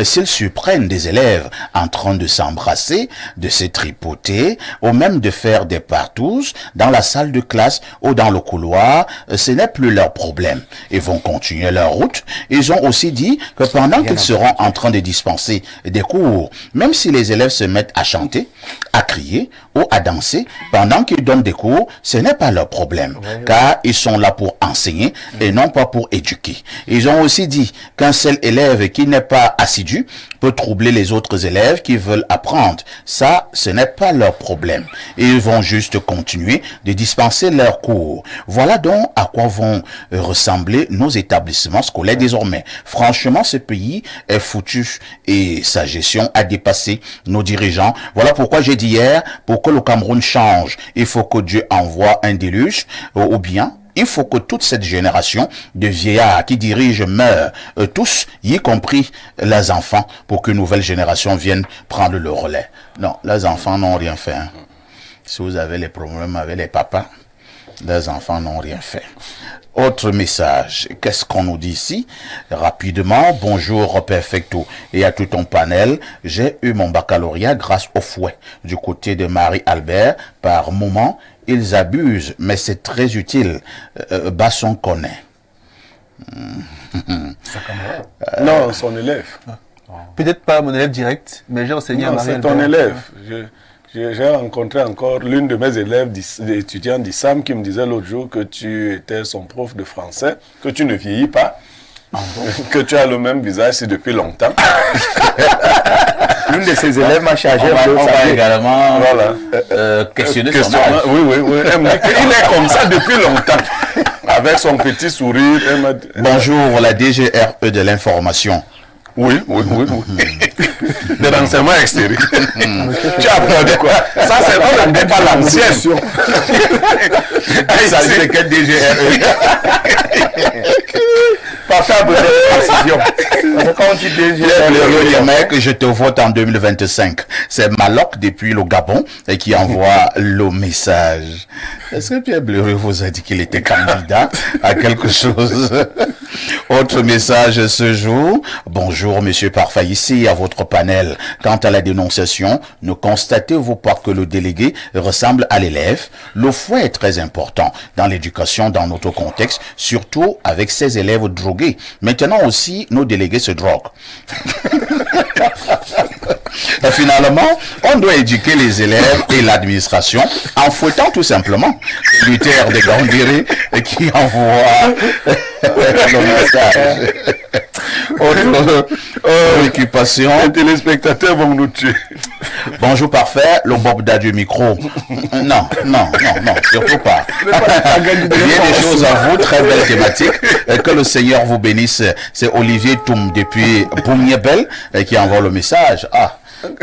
s'ils surprennent des élèves en train de s'embrasser, de se tripoter, ou même de faire des partous dans la salle de classe ou dans le couloir, ce n'est plus leur problème. Ils vont continuer leur route. Ils ont aussi dit que pendant qu'ils seront en train de dispenser des cours, même si les élèves se mettent à chanter, à crier ou à danser, pendant qu'ils donnent des cours, ce n'est pas leur problème, car ils sont là pour enseigner et non pas pour éduquer. Ils ont aussi dit qu'un seul élève qui n'est pas assidu peut troubler les autres élèves qui veulent apprendre. Ça, ce n'est pas leur problème. Ils vont juste continuer de dispenser leurs cours. Voilà donc à quoi vont ressembler nos établissements scolaires désormais. Franchement, ce pays est foutu et sa gestion a dépassé nos dirigeants. Voilà pourquoi j'ai dit hier, pour que le Cameroun change, il faut que Dieu envoie un déluge ou bien il faut que toute cette génération de vieillards qui dirigent meurent, tous, y compris les enfants, pour qu'une nouvelle génération vienne prendre le relais. Non, les enfants n'ont rien fait. Hein. Si vous avez les problèmes avec les papas, les enfants n'ont rien fait. Autre message, qu'est-ce qu'on nous dit ici? Rapidement, bonjour Perfecto et à tout ton panel. J'ai eu mon baccalauréat grâce au fouet du côté de Marie-Albert. Par moment, ils abusent, mais c'est très utile. Basson connaît. Non, son élève. Peut-être pas mon élève direct, mais j'ai enseigné à Non, Marie. c'est ton élève. J'ai rencontré encore l'une de mes élèves étudiants d'ISAM qui me disait l'autre jour que tu étais son prof de français, que tu ne vieillis pas, que tu as le même visage c'est depuis longtemps. L'une de ses élèves m'a chargé On va également questionner son âge. Oui. Elle me dit qu'il est comme ça depuis longtemps. Avec son petit sourire. Elle m'a dit, Bonjour, la DGRE de l'information. Oui. Des renseignements extérieurs. Tu as appris quoi? Ça, c'est pas l'ancienne. Ça, c'est quel DGRE? Pas faire besoin de précision. Quand on dit Le mec, je te vote en 2025. C'est Maloc depuis le Gabon et qui envoie le message. Est-ce que Pierre Bleriot vous a dit qu'il était candidat à quelque chose? Autre message ce jour. Bonjour, monsieur Parfait, ici à votre panel. Quant à la dénonciation, ne constatez-vous pas que le délégué ressemble à l'élève? Le fouet est très important dans l'éducation, dans notre contexte, surtout avec ces élèves drogués. Maintenant aussi, nos délégués se droguent. Finalement, on doit éduquer les élèves et l'administration en fouettant tout simplement Luther de Gandiri qui envoie le message. Autre occupation. Les téléspectateurs vont nous tuer. Bonjour parfait, le Bob du micro. Non, surtout pas. Bien des choses à vous, très belle thématique. Que le Seigneur vous bénisse. C'est Olivier Toum depuis Boumniebel qui envoie le message. Ah,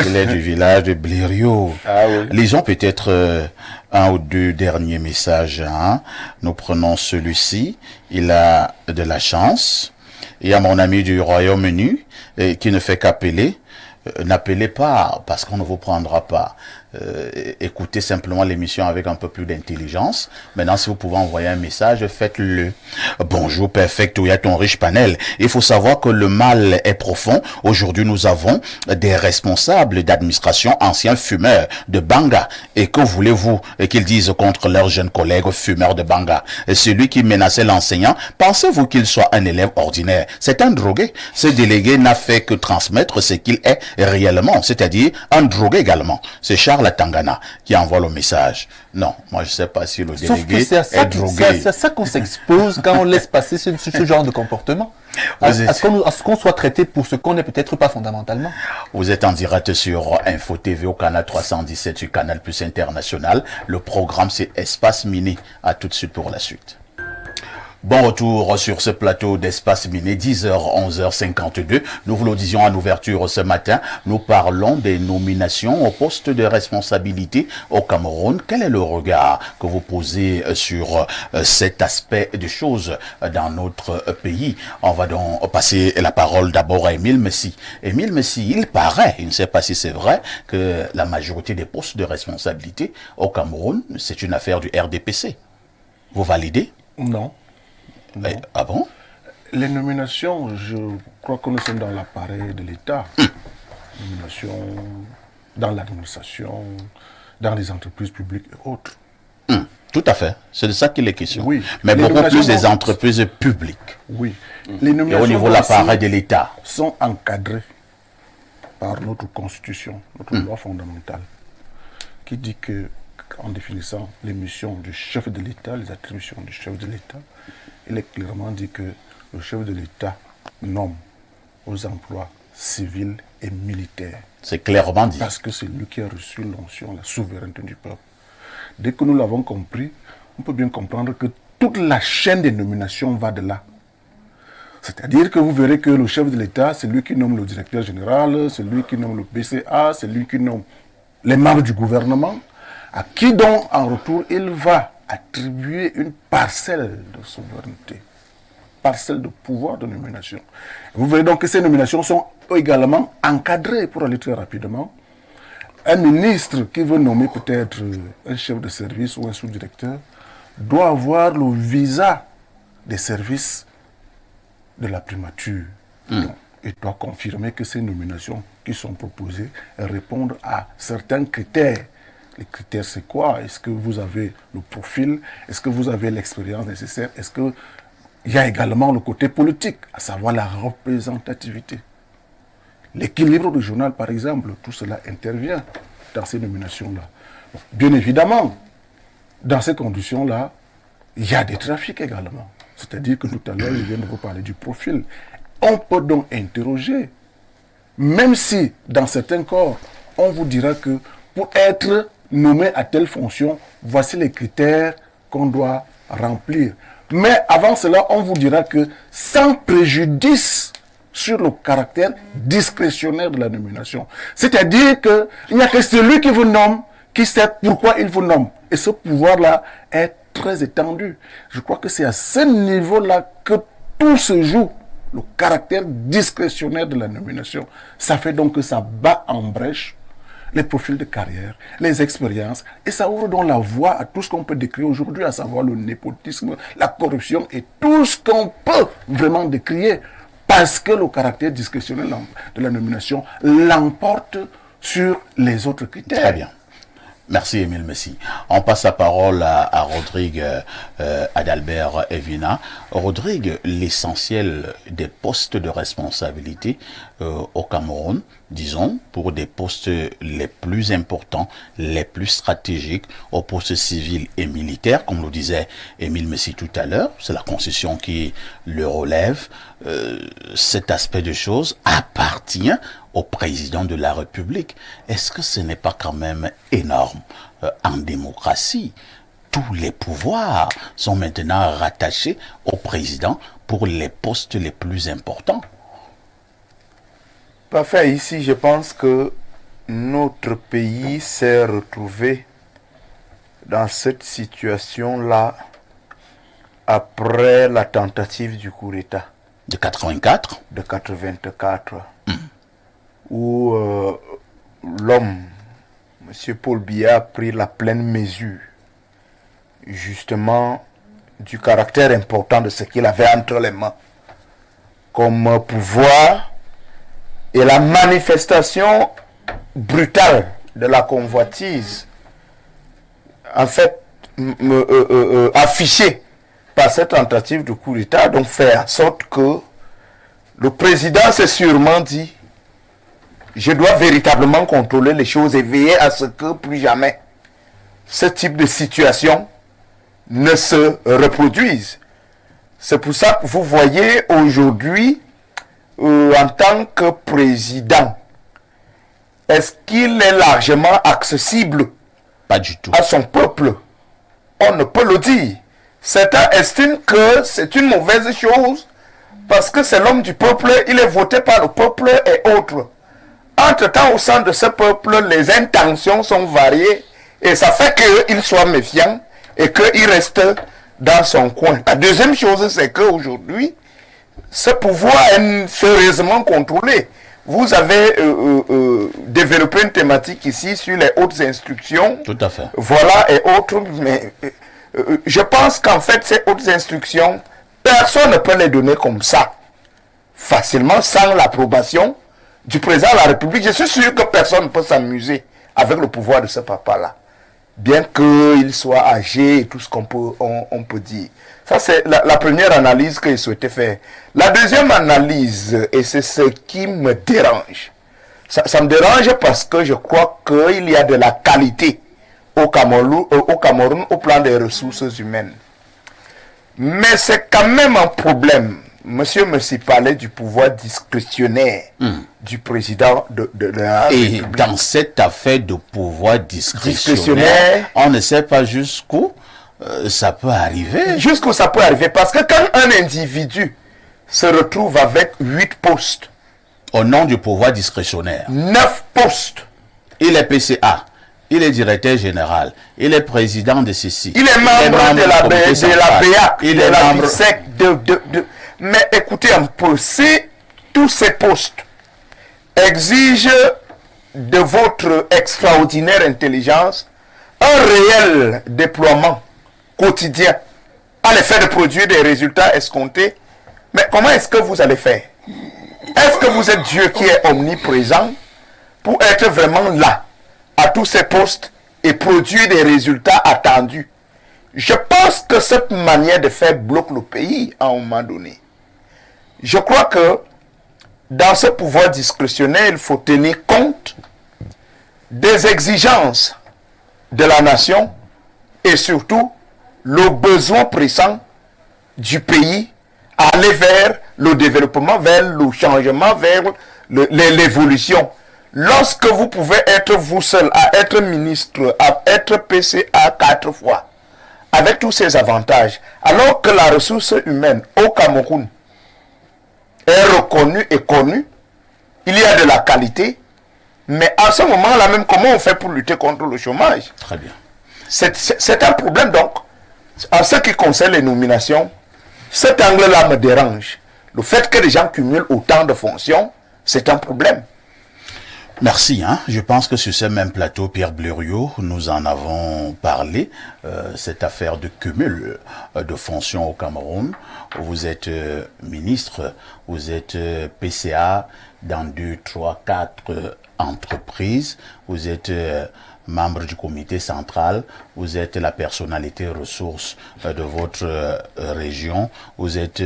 il est du village de Blériot. Ah oui. Lisons peut-être un ou deux derniers messages. Hein. Nous prenons celui-ci. Il a de la chance. Il y a mon ami du Royaume-Uni qui ne fait qu'appeler. N'appelez pas parce qu'on ne vous prendra pas. Écoutez simplement l'émission avec un peu plus d'intelligence. Maintenant, si vous pouvez envoyer un message, faites-le. Bonjour, perfect, il y a ton riche panel. Il faut savoir que le mal est profond. Aujourd'hui, nous avons des responsables d'administration, anciens fumeurs de Banga. Et que voulez-vous qu'ils disent contre leurs jeunes collègues fumeurs de Banga? Celui qui menaçait l'enseignant, pensez-vous qu'il soit un élève ordinaire? C'est un drogué. Ce délégué n'a fait que transmettre ce qu'il est réellement, c'est-à-dire un drogué également. C'est Charles Tangana qui envoie le message. Non, moi je ne sais pas si le délégué est drogué. C'est à ça qu'on s'expose quand on laisse passer ce genre de comportement. À ce qu'on soit traité pour ce qu'on n'est peut-être pas fondamentalement. Vous êtes en direct sur Info TV au canal 317 sur Canal Plus International. Le programme c'est Espace Mini. À tout de suite pour la suite. Bon retour sur ce plateau d'Espace Miné, 10h, 11h52. Nous vous le disions en ouverture ce matin, nous parlons des nominations au poste de responsabilité au Cameroun. Quel est le regard que vous posez sur cet aspect des choses dans notre pays? On va donc passer la parole d'abord à Émile Messi. Émile Messi, il paraît, je ne sais pas si c'est vrai, que la majorité des postes de responsabilité au Cameroun, c'est une affaire du RDPC. Vous validez? Non. Non. Ah bon? Les nominations, je crois que nous sommes dans l'appareil de l'État. Nominations dans l'administration, dans les entreprises publiques et autres. Tout à fait. C'est de ça qu'il est question. Oui. Mais Les beaucoup plus des nominations entreprises publiques. Oui. Les Et nominations au niveau de l'appareil de l'État. sont encadrées par notre constitution, notre loi fondamentale, qui dit que, en définissant les missions du chef de l'État, les attributions du chef de l'État, il est clairement dit que le chef de l'État nomme aux emplois civils et militaires. C'est clairement dit. Parce que c'est lui qui a reçu l'onction, la souveraineté du peuple. Dès que nous l'avons compris, on peut bien comprendre que toute la chaîne des nominations va de là. C'est-à-dire que vous verrez que le chef de l'État, c'est lui qui nomme le directeur général, c'est lui qui nomme le PCA, c'est lui qui nomme les membres du gouvernement, à qui donc en retour il va attribuer une parcelle de souveraineté, parcelle de pouvoir de nomination. Vous verrez donc que ces nominations sont également encadrées, pour aller très rapidement. Un ministre qui veut nommer peut-être un chef de service ou un sous-directeur doit avoir le visa des services de la primature. Donc, il doit confirmer que ces nominations qui sont proposées répondent à certains critères. Les critères, c'est quoi? Est-ce que vous avez le profil? Est-ce que vous avez l'expérience nécessaire? Est-ce qu'il y a également le côté politique, à savoir la représentativité? L'équilibre régional, par exemple, tout cela intervient dans ces nominations-là. Bien évidemment, dans ces conditions-là, il y a des trafics également. C'est-à-dire que tout à l'heure, je viens de vous parler du profil. On peut donc interroger, même si dans certains corps, on vous dira que pour être nommé à telle fonction, voici les critères qu'on doit remplir. Mais avant cela, on vous dira que sans préjudice sur le caractère discrétionnaire de la nomination. C'est-à-dire qu'il n'y a que celui qui vous nomme qui sait pourquoi il vous nomme. Et ce pouvoir-là est très étendu. Je crois que c'est à ce niveau-là que tout se joue. Le caractère discrétionnaire de la nomination. Ça fait donc que ça bat en brèche les profils de carrière, les expériences, et ça ouvre donc la voie à tout ce qu'on peut décrire aujourd'hui, à savoir le népotisme, la corruption et tout ce qu'on peut vraiment décrire, parce que le caractère discrétionnel de la nomination l'emporte sur les autres critères. Très bien. Merci Émile Messi. On passe la parole à Rodrigue Adalbert Evina. Rodrigue, l'essentiel des postes de responsabilité au Cameroun, disons, pour des postes les plus importants, les plus stratégiques, aux postes civils et militaires, comme le disait Émile Messi tout à l'heure, c'est la Constitution qui le relève. Cet aspect de choses appartient au président de la République. Est-ce que ce n'est pas quand même énorme? En démocratie, tous les pouvoirs sont maintenant rattachés au président pour les postes les plus importants. Parfait, ici je pense que notre pays s'est retrouvé dans cette situation-là après la tentative du coup d'État. De 84? De 84. Où l'homme, M. Paul Biya, a pris la pleine mesure, justement, du caractère important de ce qu'il avait entre les mains, comme pouvoir, et la manifestation brutale de la convoitise, en fait, affichée par cette tentative de coup d'État, donc fait en sorte que le président s'est sûrement dit: je dois véritablement contrôler les choses et veiller à ce que plus jamais ce type de situation ne se reproduise. C'est pour ça que vous voyez aujourd'hui, en tant que président, est-ce qu'il est largement accessible? Pas du tout. À son peuple? On ne peut le dire. Certains estiment que c'est une mauvaise chose parce que c'est l'homme du peuple, il est voté par le peuple et autres. Entre-temps, au sein de ce peuple, les intentions sont variées et ça fait qu'il soit méfiant et qu'il reste dans son coin. La deuxième chose, c'est qu'aujourd'hui, ce pouvoir est sérieusement contrôlé. Vous avez développé une thématique ici sur les hautes instructions. Tout à fait. Voilà, et autres, mais je pense qu'en fait, ces hautes instructions, personne ne peut les donner comme ça, facilement, sans l'approbation du président de la République. Je suis sûr que personne ne peut s'amuser avec le pouvoir de ce papa-là, bien qu'il soit âgé et tout ce qu'on peut dire. Ça, c'est la première analyse que je souhaitais faire. La deuxième analyse, et c'est ce qui me dérange, ça me dérange parce que je crois qu'il y a de la qualité au Cameroun au plan des ressources humaines. Mais c'est quand même un problème. Monsieur Messi parlait du pouvoir discrétionnaire du président de la République. Et dans cette affaire de pouvoir discrétionnaire, on ne sait pas jusqu'où ça peut arriver. Jusqu'où ça peut arriver. Parce que quand un individu se retrouve avec 8 postes, au nom du pouvoir discrétionnaire, 9 postes, il est PCA, il est directeur général, il est président de ceci, il est membre de la BEAC, il de est la membre BISEC, Mais écoutez un peu, si tous ces postes exigent de votre extraordinaire intelligence un réel déploiement quotidien à l'effet de produire des résultats escomptés, mais comment est-ce que vous allez faire? Est-ce que vous êtes Dieu qui est omniprésent pour être vraiment là à tous ces postes et produire des résultats attendus? Je pense que cette manière de faire bloque le pays à un moment donné. Je crois que dans ce pouvoir discrétionnaire, il faut tenir compte des exigences de la nation et surtout le besoin pressant du pays à aller vers le développement, vers le changement, vers l'évolution. Lorsque vous pouvez être vous seul, à être ministre, à être PCA 4 fois, avec tous ces avantages, alors que la ressource humaine au Cameroun est reconnue et connue, il y a de la qualité, mais à ce moment-là même, comment on fait pour lutter contre le chômage? Très bien. C'est un problème donc. En ce qui concerne les nominations, cet angle-là me dérange. Le fait que les gens cumulent autant de fonctions, c'est un problème. Merci. Je pense que sur ce même plateau, Pierre Blériot, nous en avons parlé, cette affaire de cumul de fonctions au Cameroun. Vous êtes ministre vous êtes PCA dans 2, 3, 4 entreprises, vous êtes membre du comité central, vous êtes la personnalité ressource de votre région, vous êtes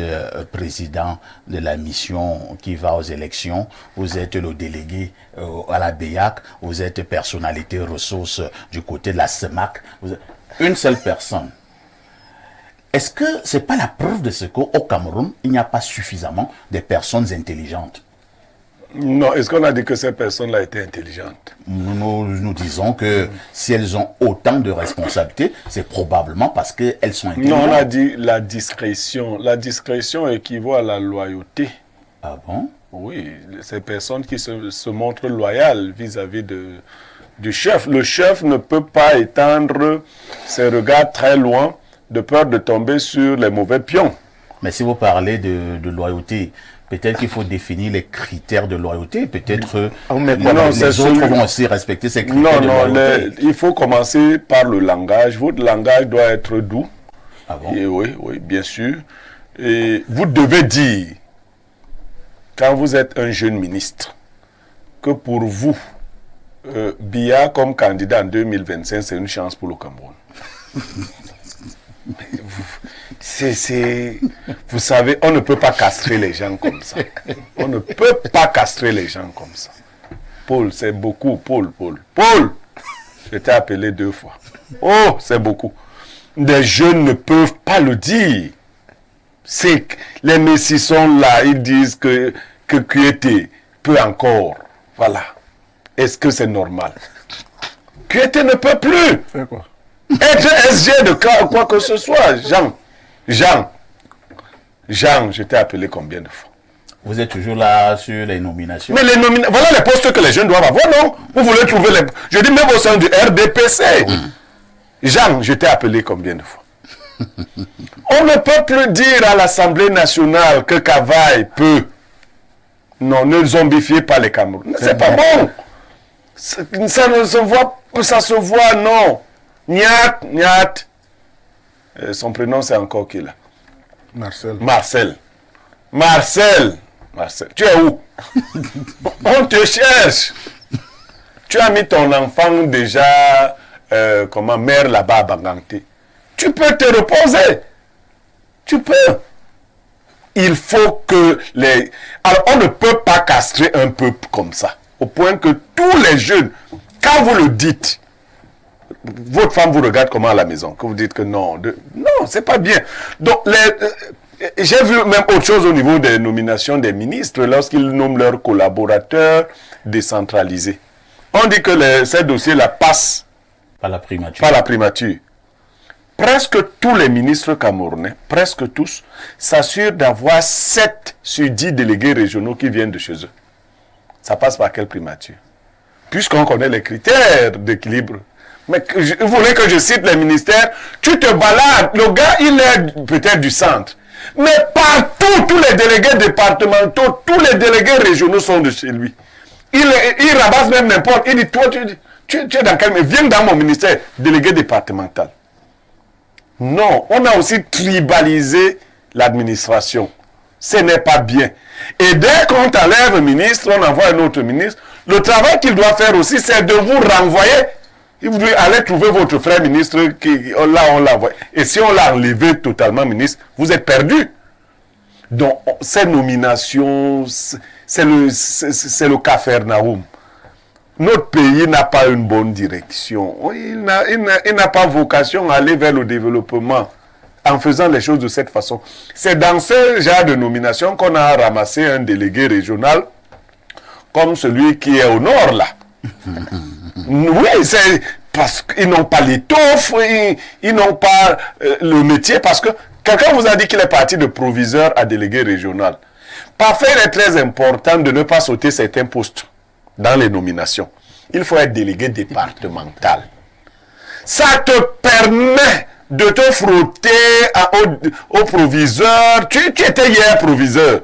président de la mission qui va aux élections, vous êtes le délégué à la BEAC, vous êtes personnalité ressource du côté de la CEMAC, une seule personne. Est-ce que c'est pas la preuve de ce qu'au Cameroun, il n'y a pas suffisamment de personnes intelligentes? Non, est-ce qu'on a dit que ces personnes-là étaient intelligentes? Nous disons que si elles ont autant de responsabilités, c'est probablement parce qu'elles sont intelligentes. Non, on a dit la discrétion. La discrétion équivaut à la loyauté. Ah bon? Oui, ces personnes qui se montrent loyales vis-à-vis du chef. Le chef ne peut pas étendre ses regards très loin de peur de tomber sur les mauvais pions. Mais si vous parlez de loyauté, peut-être qu'il faut définir les critères de loyauté. Peut-être les autres vont aussi respecter ces critères de loyauté. Il faut commencer par le langage. Votre langage doit être doux. Ah bon? Et oui, bien sûr. Et vous devez dire, quand vous êtes un jeune ministre, que pour vous, Biya comme candidat en 2025, c'est une chance pour le Cameroun. Vous savez, on ne peut pas castrer les gens comme ça. On ne peut pas castrer les gens comme ça. Paul, c'est beaucoup. Paul, je t'ai appelé 2 fois. Oh, c'est beaucoup. Des jeunes ne peuvent pas le dire. C'est que les messies sont là, ils disent que Kuete peut encore. Voilà. Est-ce que c'est normal? Kuete ne peut plus. C'est quoi? Être SG de quoi que ce soit, Jean, je t'ai appelé combien de fois? Vous êtes toujours là sur les nominations. Mais voilà les postes que les jeunes doivent avoir, non? Vous voulez trouver les... Je dis même au sein du RDPC. Oui. Jean, je t'ai appelé combien de fois? On ne peut plus dire à l'Assemblée nationale que Kavaï peut. Non, ne zombifiez pas les Camerounais. C'est pas bon. Ça se voit, non. Niat. Son prénom, c'est encore qui là? Marcel. Tu es où? On te cherche. Tu as mis ton enfant déjà, mère là-bas à Banganté. Tu peux te reposer. Tu peux. Il faut que les... Alors, on ne peut pas castrer un peuple comme ça. Au point que tous les jeunes, quand vous le dites, votre femme vous regarde comment à la maison, que vous dites que non, non, c'est pas bien. Donc, j'ai vu même autre chose au niveau des nominations des ministres, lorsqu'ils nomment leurs collaborateurs décentralisés. On dit que ces dossiers-là passent par la primature. Par la primature. Presque tous les ministres camerounais, presque tous, s'assurent d'avoir 7 sur 10 délégués régionaux qui viennent de chez eux. Ça passe par quelle primature? Puisqu'on connaît les critères d'équilibre. Mais vous voulez que je cite les ministères? Tu te balades, le gars, il est peut-être du centre. Mais partout, tous les délégués départementaux, tous les délégués régionaux sont de chez lui. Il ramasse même n'importe. Il dit, toi, tu es dans quel... Viens dans mon ministère, délégué départemental. Non, on a aussi tribalisé l'administration. Ce n'est pas bien. Et dès qu'on t'enlève un ministre, on envoie un autre ministre. Le travail qu'il doit faire aussi, c'est de vous renvoyer. Vous devez aller trouver votre frère ministre, là on l'envoie. Et si on l'a enlevé totalement ministre, vous êtes perdu. Donc, ces nominations, c'est le Capharnaüm. Notre pays n'a pas une bonne direction. Il n'a pas vocation à aller vers le développement en faisant les choses de cette façon. C'est dans ce genre de nomination qu'on a ramassé un délégué régional comme celui qui est au nord là. Oui, c'est parce qu'ils n'ont pas l'étoffe, ils n'ont pas le métier, parce que quelqu'un vous a dit qu'il est parti de proviseur à délégué régional. Parfois, il est très important de ne pas sauter certains postes dans les nominations. Il faut être délégué départemental. Ça te permet de te frotter au proviseur. Tu étais hier proviseur.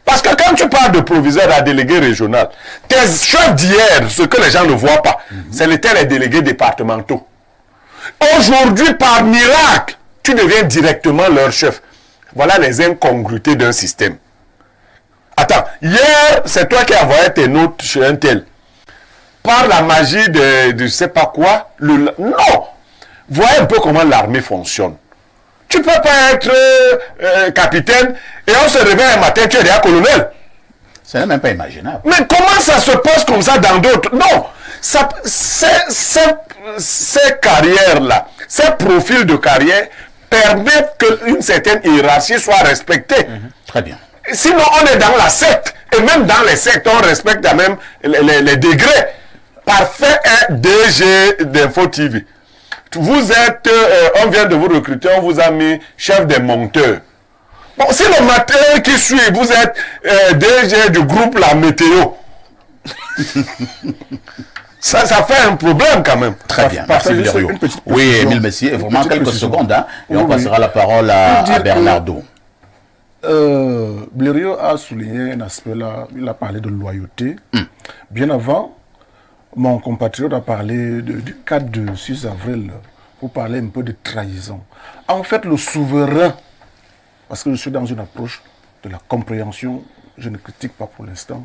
Parce que quand tu parles de proviseur à délégué régional, tes chefs d'hier, ce que les gens ne voient pas, c'était les délégués départementaux. Aujourd'hui, par miracle, tu deviens directement leur chef. Voilà les incongruités d'un système. Attends, hier, c'est toi qui as envoyé tes notes chez un tel. Par la magie de je sais pas quoi, non! Voyez un peu comment l'armée fonctionne. Tu peux pas être capitaine et on se réveille un matin, tu es déjà colonel. C'est même pas imaginable. Mais comment ça se passe comme ça dans d'autres? Non! Ces carrières-là, ces profils de carrière permettent qu'une certaine hiérarchie soit respectée. Très bien. Sinon, on est dans la secte. Et même dans les sectes, on respecte quand même les degrés. Parfait est DG d'Info TV. Vous êtes, on vient de vous recruter, on vous a mis chef des monteurs. Bon, si le matin qui suit, vous êtes DG du groupe La Météo, ça fait un problème quand même. Très bien, merci Blériot. Oui, Émile Messier, vraiment quelques secondes, hein, et on passera la parole à Bernardo. Blériot a souligné un aspect là, il a parlé de loyauté. Bien avant, mon compatriote a parlé du cadre du 6 avril pour parler un peu de trahison. En fait, le souverain, parce que je suis dans une approche de la compréhension, je ne critique pas pour l'instant,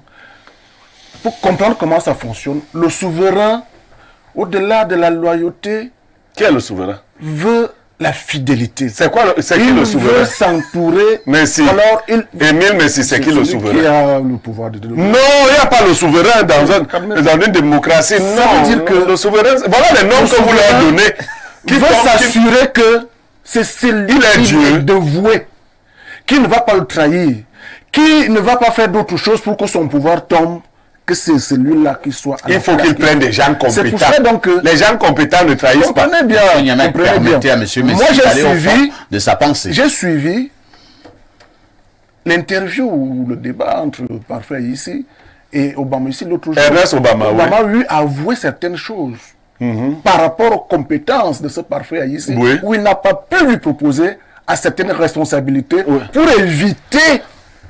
pour comprendre comment ça fonctionne, le souverain, au-delà de la loyauté, Qui est le souverain? veut la fidélité. C'est quoi c'est qui Il le souverain? veut s'entourer. Messi. Alors, Émile Messi, c'est qui le celui souverain? qui a le pouvoir de Non, il n'y a pas le souverain dans une démocratie. Non, veut dire que le souverain, voilà les noms que vous leur donnez. Qui veut s'assurer que c'est celui qui est dévoué, qui ne va pas le trahir, qui ne va pas faire d'autre chose pour que son pouvoir tombe, que c'est celui-là qui soit... Il faut qu'il prenne des gens compétents. C'est pour ça donc que... Les gens compétents ne trahissent pas. Comprenez bien. Permettez à monsieur Messi d'aller au fond de sa pensée. J'ai suivi l'interview ou le débat entre Parfait ici et Obama ici l'autre jour. Ernest Obama, Obama lui a avoué certaines choses par rapport aux compétences de ce Parfait ici, où il n'a pas pu lui proposer à certaines responsabilités pour éviter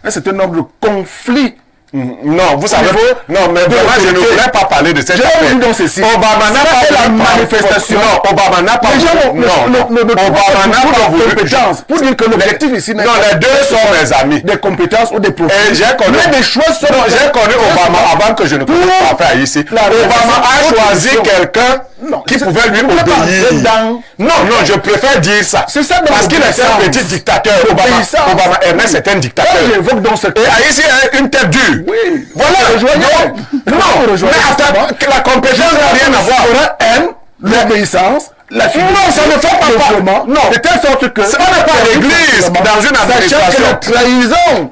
un certain nombre de conflits. Non, vous savez, non, mais vraiment, je ne voulais pas parler de cette affaire. Obama n'a pas la manifestation. Non, Obama n'a pas voulu. Obama n'a pas voulu compétences. Pour dire que l'objectif ici n'est pas... Non, les deux sont mes amis. Des compétences ou des profils. Et j'ai connu... Mais des choix sont... Non, j'ai connu Obama avant que je ne connaisse pas faire ici. Obama a choisi quelqu'un qui pouvait lui obéir. Non, je préfère dire ça. C'est ça. Parce qu'il est un petit dictateur. Obama Ernest est un dictateur. J'évoque dans ce cas. Et ici, une tête dure. Oui. Voilà. Non, mais attends, la compétence n'a rien à voir. Aime l'obéissance, la fidélité. Non, ça ne fait pas. Non. De telle sorte que... Ça n'est pas l'église dans une administration. Sachant que la trahison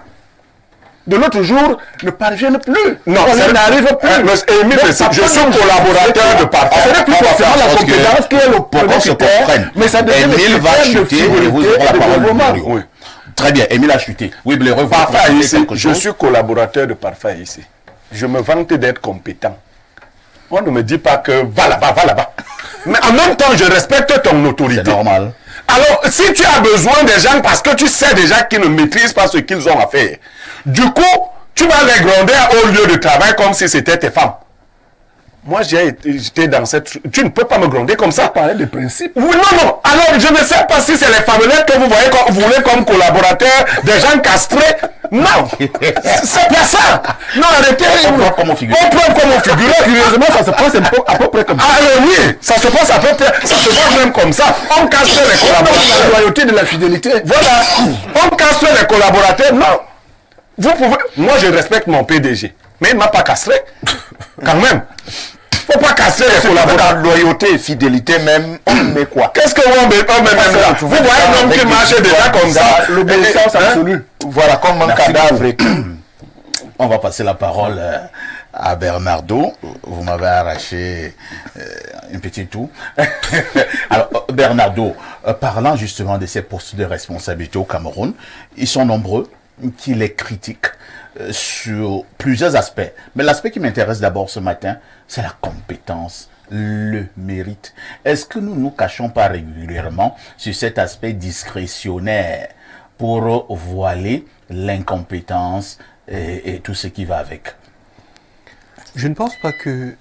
de l'autre jour ne parviennent plus. Non, ça n'arrive plus. Émile, je suis collaborateur de Parfait. Ce n'est plus forcément la compétence qui est le premier critère, mais ça devient le Émile va chuter et vous aurez la parole. Oui. Très bien, Émile a chuté. Oui, Blériot, Parfait ici. Je suis collaborateur de Parfait ici. Je me vante d'être compétent. On ne me dit pas que va là-bas, va là-bas. Mais en même temps, je respecte ton autorité. C'est normal. Alors, si tu as besoin des gens parce que tu sais déjà qu'ils ne maîtrisent pas ce qu'ils ont à faire, du coup, tu vas les gronder au lieu de travail comme si c'était tes femmes. Moi, j'étais dans cette... Tu ne peux pas me gronder comme ça. Parler de principe. Oui, non. Alors, je ne sais pas si c'est les famillettes que vous voulez comme collaborateurs, des gens castrés. Non, c'est pas ça. Non, arrêtez. On prend comme figure. Curieusement, ça se passe à peu près comme ça. Ah oui, ça se passe à peu près. Ça se passe même comme ça. On castre les collaborateurs. La loyauté de la fidélité. Voilà. On castre les collaborateurs. Non. Vous pouvez... Moi, je respecte mon PDG. Mais il ne m'a pas castré. Quand même. Faut pas casser les collaborateurs. Loyauté et fidélité même, on met quoi? Qu'est-ce que on met même là? Vous voyez un homme qui marche déjà comme ça. L'obéissance absolue. Voilà, comme un cadavre. On va passer la parole à Bernardo. Vous m'avez arraché une petite toux. Alors, Bernardo, parlant justement de ces postes de responsabilité au Cameroun, ils sont nombreux qui les critiquent sur plusieurs aspects. Mais l'aspect qui m'intéresse d'abord ce matin, c'est la compétence, le mérite. Est-ce que nous nous cachons pas régulièrement sur cet aspect discrétionnaire pour voiler l'incompétence et tout ce qui va avec? Je ne pense pas que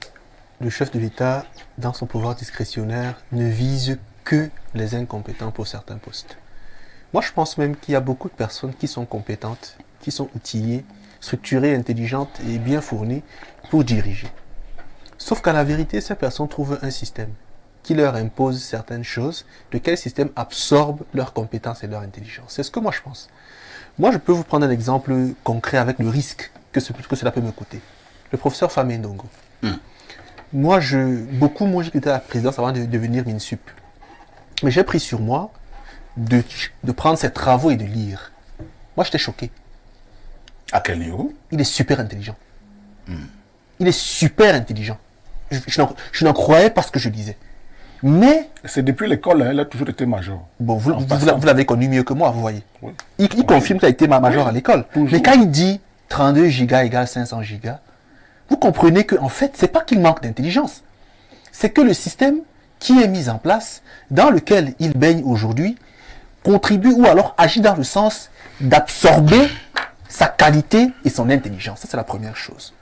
le chef de l'État, dans son pouvoir discrétionnaire, ne vise que les incompétents pour certains postes. Moi, je pense même qu'il y a beaucoup de personnes qui sont compétentes, qui sont outillées, structurée, intelligente et bien fournie pour diriger. Sauf qu'à la vérité, ces personnes trouvent un système qui leur impose certaines choses, lequel système absorbe leurs compétences et leur intelligence. C'est ce que moi je pense. Moi, je peux vous prendre un exemple concret avec le risque que cela peut me coûter. Le professeur Famé Ndongo. Moi, beaucoup m'ont quitté la présidence avant de devenir MINSUP. Mais j'ai pris sur moi de prendre ses travaux et de lire. Moi, j'étais choqué. À quel niveau? Il est super intelligent. Il est super intelligent. Je n'en croyais pas ce que je disais. Mais... C'est depuis l'école, il a toujours été major. Bon, vous l'avez connu mieux que moi, vous voyez. Oui. Il confirme qu'il a été major à l'école. Toujours. Mais quand il dit 32 gigas égale 500 gigas, vous comprenez qu'en fait, c'est pas qu'il manque d'intelligence. C'est que le système qui est mis en place, dans lequel il baigne aujourd'hui, contribue ou alors agit dans le sens d'absorber sa qualité et son intelligence. Ça, c'est la première chose.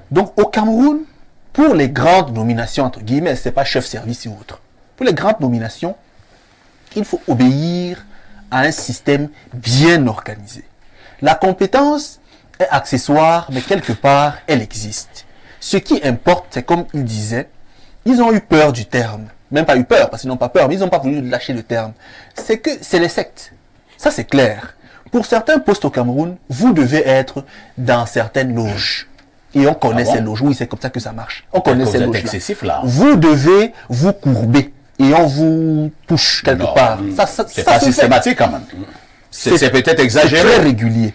Donc, au Cameroun, pour les grandes nominations, entre guillemets, c'est pas chef service ou autre. Pour les grandes nominations, il faut obéir à un système bien organisé. La compétence est accessoire, mais quelque part, elle existe. Ce qui importe, c'est comme il disait, ils ont eu peur du terme. Même pas eu peur, parce qu'ils n'ont pas peur, mais ils n'ont pas voulu lâcher le terme. C'est que c'est les sectes. Ça, c'est clair. Pour certains postes au Cameroun, vous devez être dans certaines loges. Et on connaît ces loges. Oui, c'est comme ça que ça marche. On connaît ces loges. Excessif là. Vous devez vous courber et on vous touche quelque part. C'est pas systématique quand même. C'est peut-être exagéré. C'est très régulier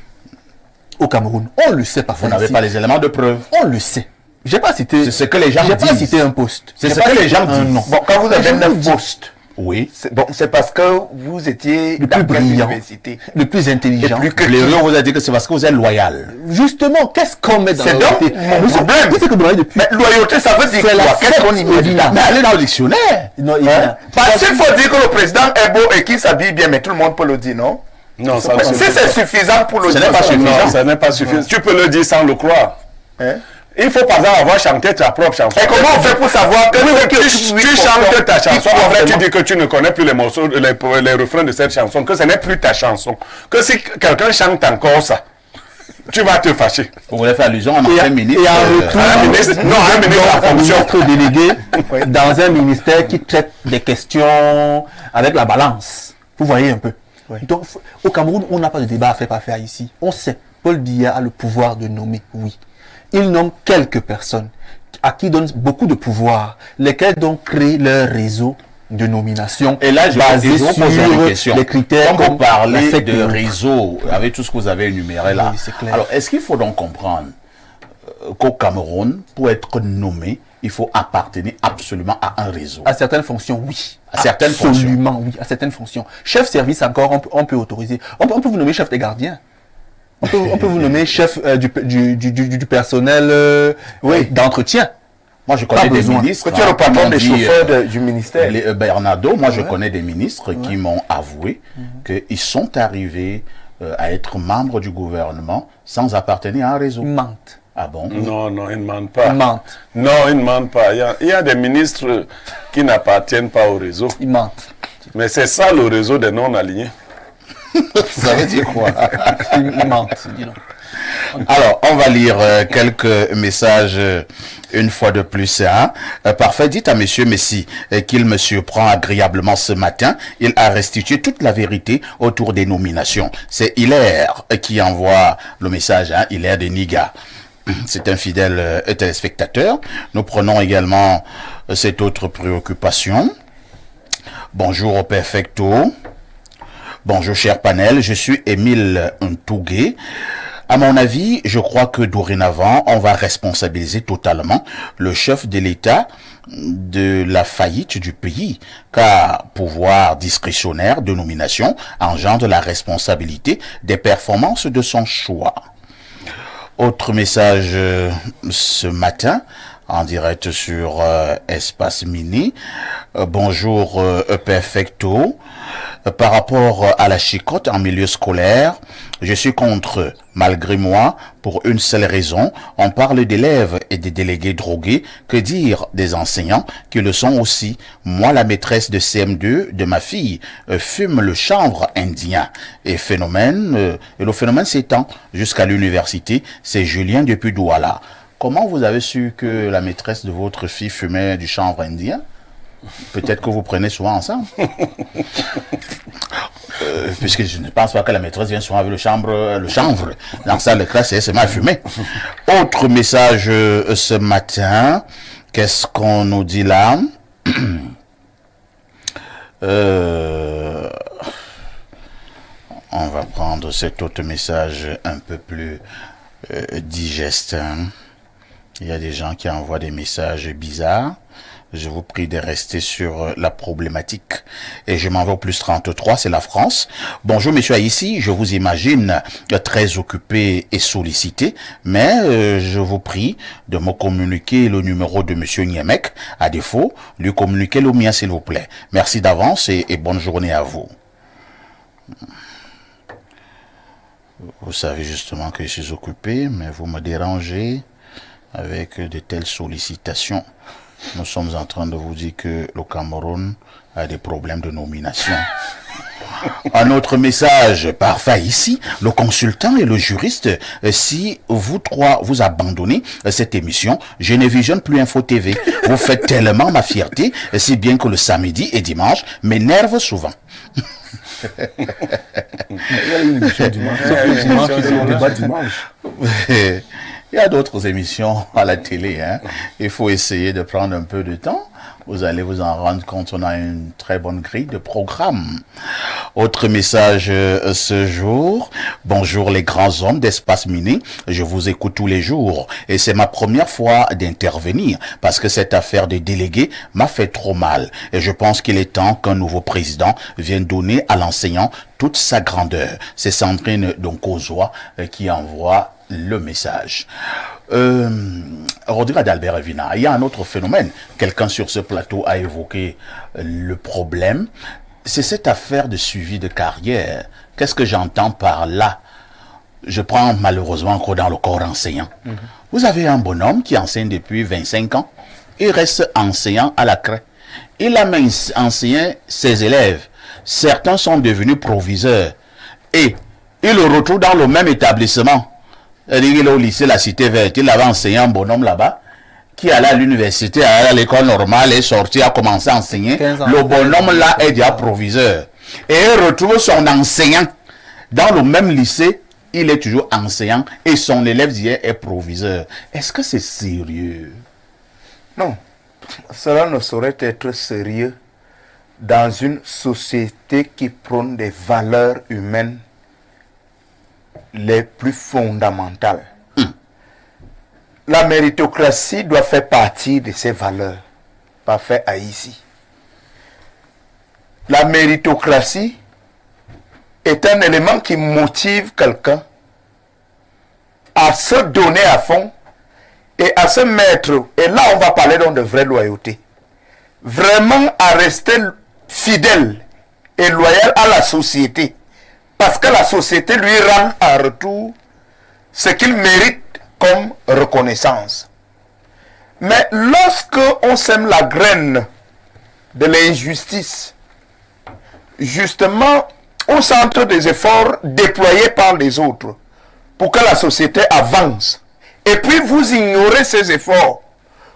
au Cameroun. On le sait parfois. Vous n'avez pas les éléments de preuve. On le sait. J'ai pas cité. C'est ce que les gens disent. J'ai pas cité un poste. C'est ce que les gens disent. Bon, quand vous avez 9 postes, oui. C'est parce que vous étiez le plus brillant, le plus intelligent. Le plus que vous a dit que c'est parce que vous êtes loyal. Justement, qu'est-ce qu'on met dans la loyauté? Mon problème. C'est que vous depuis. Mais loyauté, ça veut dire quoi? Qu'est-ce qu'on imagine? Mais allez dans le dictionnaire. Non, parce qu'il faut dire que le président est beau et qu'il s'habille bien, mais tout le monde peut le dire, non? Non, ça si c'est suffisant pour le dire. Ce n'est pas suffisant. Ce n'est pas suffisant. Tu peux le dire sans le croire. Il faut par exemple avoir chanté ta propre chanson. Et comment on fait pour savoir que tu chantes ta chanson, après tu dis que tu ne connais plus les morceaux, les refrains de cette chanson, que ce n'est plus ta chanson. Que si quelqu'un chante encore ça, tu vas te fâcher. Vous voulez faire allusion à un ancien ministre? Et en retour, un ministre en fonction. Ministre délégué dans un ministère qui traite des questions avec la balance. Vous voyez un peu. Donc, au Cameroun, on n'a pas de débat à faire pas faire ici. On sait, Paul Biya a le pouvoir de nommer, oui. Il nomme quelques personnes à qui donne beaucoup de pouvoir, lesquels donc créent leur réseau de nomination. Et là, je basé vous sur pose une question. Les critères. Quand vous parlez la de réseau, avec tout ce que vous avez énuméré là, oui, c'est clair. alors est-ce qu'il faut donc comprendre qu'au Cameroun, pour être nommé, il faut appartenir absolument à un réseau? À certaines fonctions, oui. À certaines Absolument, fonctions. oui. À certaines fonctions. Chef service, encore, on peut autoriser. On peut vous nommer chef des gardiens. On peut vous nommer chef du personnel d'entretien. Moi, je connais des ministres. Tu es le patron des chauffeurs du ministère. Bernardo, moi, je connais des ministres qui m'ont avoué qu'ils sont arrivés à être membres du gouvernement sans appartenir à un réseau. Ils mentent. Ah bon? Non, non, ils ne mentent pas. Ils mentent. Non, ils ne mentent pas. Il y a des ministres qui n'appartiennent pas au réseau. Ils mentent. Mais c'est ça le réseau des non-alignés. Ça veut dire quoi? Ils mentent. Dis-donc. Alors, on va lire quelques messages une fois de plus. Parfait, dites à Monsieur Messi qu'il me surprend agréablement ce matin. Il a restitué toute la vérité autour des nominations. C'est Hilaire qui envoie le message, Hilaire de Niga. C'est un fidèle téléspectateur. Nous prenons également cette autre préoccupation. Bonjour au Perfecto. Bonjour cher panel, je suis Émile Ntougué. À mon avis, je crois que dorénavant, on va responsabiliser totalement le chef de l'État de la faillite du pays, car pouvoir discrétionnaire de nomination engendre la responsabilité des performances de son choix. Autre message ce matin, en direct sur Espace Mini. Bonjour Perfecto. Par rapport à la chicotte en milieu scolaire, je suis contre, malgré moi, pour une seule raison. On parle d'élèves et des délégués drogués. Que dire des enseignants qui le sont aussi? Moi, la maîtresse de CM2 de ma fille fume le chanvre indien. Et le phénomène s'étend jusqu'à l'université. C'est Julien depuis Douala. Comment vous avez su que la maîtresse de votre fille fumait du chanvre indien? Peut-être que vous prenez souvent ensemble. Puisque je ne pense pas que la maîtresse vient souvent avec le chanvre. Dans la salle de classe, c'est mal fumé. Autre message ce matin. Qu'est-ce qu'on nous dit là? On va prendre cet autre message un peu plus digeste. Il y a des gens qui envoient des messages bizarres. Je vous prie de rester sur la problématique. Et je m'en vais au plus 33, c'est la France. Bonjour, monsieur Haïssi, je vous imagine très occupé et sollicité, mais je vous prie de me communiquer le numéro de monsieur Niemek. À défaut, lui communiquez le mien, s'il vous plaît. Merci d'avance et bonne journée à vous. Vous savez justement que je suis occupé, mais vous me dérangez avec de telles sollicitations. Nous sommes en train de vous dire que le Cameroun a des problèmes de nomination. Un autre message parfait ici, le consultant et le juriste. Si vous trois vous abandonnez cette émission, je ne visionne plus Info TV. Vous faites tellement ma fierté, si bien que le samedi et dimanche m'énerve souvent. Il y a une émission dimanche. Le débat dimanche. Il y a d'autres émissions à la télé. Il faut essayer de prendre un peu de temps. Vous allez vous en rendre compte, on a une très bonne grille de programme. Autre message ce jour. Bonjour les grands hommes d'Espace Mini. Je vous écoute tous les jours et c'est ma première fois d'intervenir parce que cette affaire des délégués m'a fait trop mal. Et je pense qu'il est temps qu'un nouveau président vienne donner à l'enseignant toute sa grandeur. C'est Sandrine Donkozoa qui envoie le message. Rodrigue d'Albert Vina, il y a un autre phénomène. Quelqu'un sur ce plateau a évoqué le problème. C'est cette affaire de suivi de carrière. Qu'est-ce que j'entends par là? Je prends malheureusement encore dans le corps enseignant. Vous avez un bonhomme qui enseigne depuis 25 ans. Il reste enseignant à la craie. Il a même enseigné ses élèves. Certains sont devenus proviseurs. Et il le retrouve dans le même établissement. Il est au lycée La Cité Verte, il avait enseigné un bonhomme là-bas, qui allait à l'université, à l'école normale, est sorti, a commencé à enseigner. Le bonhomme là est déjà proviseur. Et il retrouve son enseignant dans le même lycée, il est toujours enseignant et son élève d'hier est proviseur. Est-ce que c'est sérieux? Non, cela ne saurait être sérieux dans une société qui prône des valeurs humaines les plus fondamentales. La méritocratie doit faire partie de ces valeurs. Parfait Haïssi. La méritocratie est un élément qui motive quelqu'un à se donner à fond et à se mettre, et là on va parler donc de vraie loyauté, vraiment à rester fidèle et loyal à la société. Parce que la société lui rend en retour ce qu'il mérite comme reconnaissance. Mais lorsque on sème la graine de l'injustice, justement, on centre des efforts déployés par les autres pour que la société avance. Et puis vous ignorez ces efforts,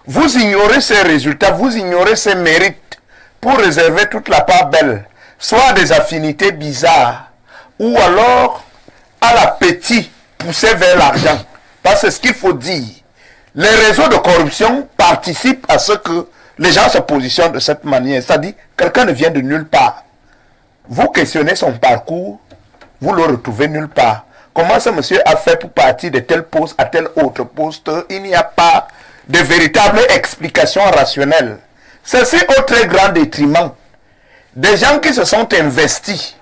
vous ignorez ces résultats, vous ignorez ces mérites pour réserver toute la part belle, soit des affinités bizarres, ou alors à l'appétit poussé vers l'argent. Parce que c'est ce qu'il faut dire. Les réseaux de corruption participent à ce que les gens se positionnent de cette manière. C'est-à-dire, quelqu'un ne vient de nulle part. Vous questionnez son parcours, vous le retrouvez nulle part. Comment ce monsieur a fait pour partir de tel poste à tel autre poste? Il n'y a pas de véritable explication rationnelle. Ceci au très grand détriment des gens qui se sont investis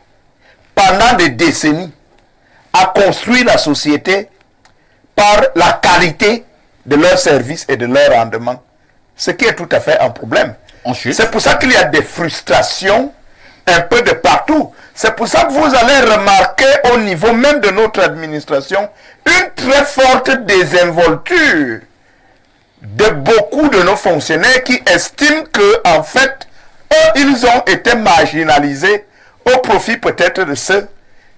pendant des décennies à construire la société par la qualité de leur service et de leur rendement. Ce qui est tout à fait un problème. Ensuite, c'est pour ça qu'il y a des frustrations un peu de partout. C'est pour ça que vous allez remarquer au niveau même de notre administration une très forte désinvolture de beaucoup de nos fonctionnaires qui estiment que, en fait, eux, ils ont été marginalisés au profit peut-être de ceux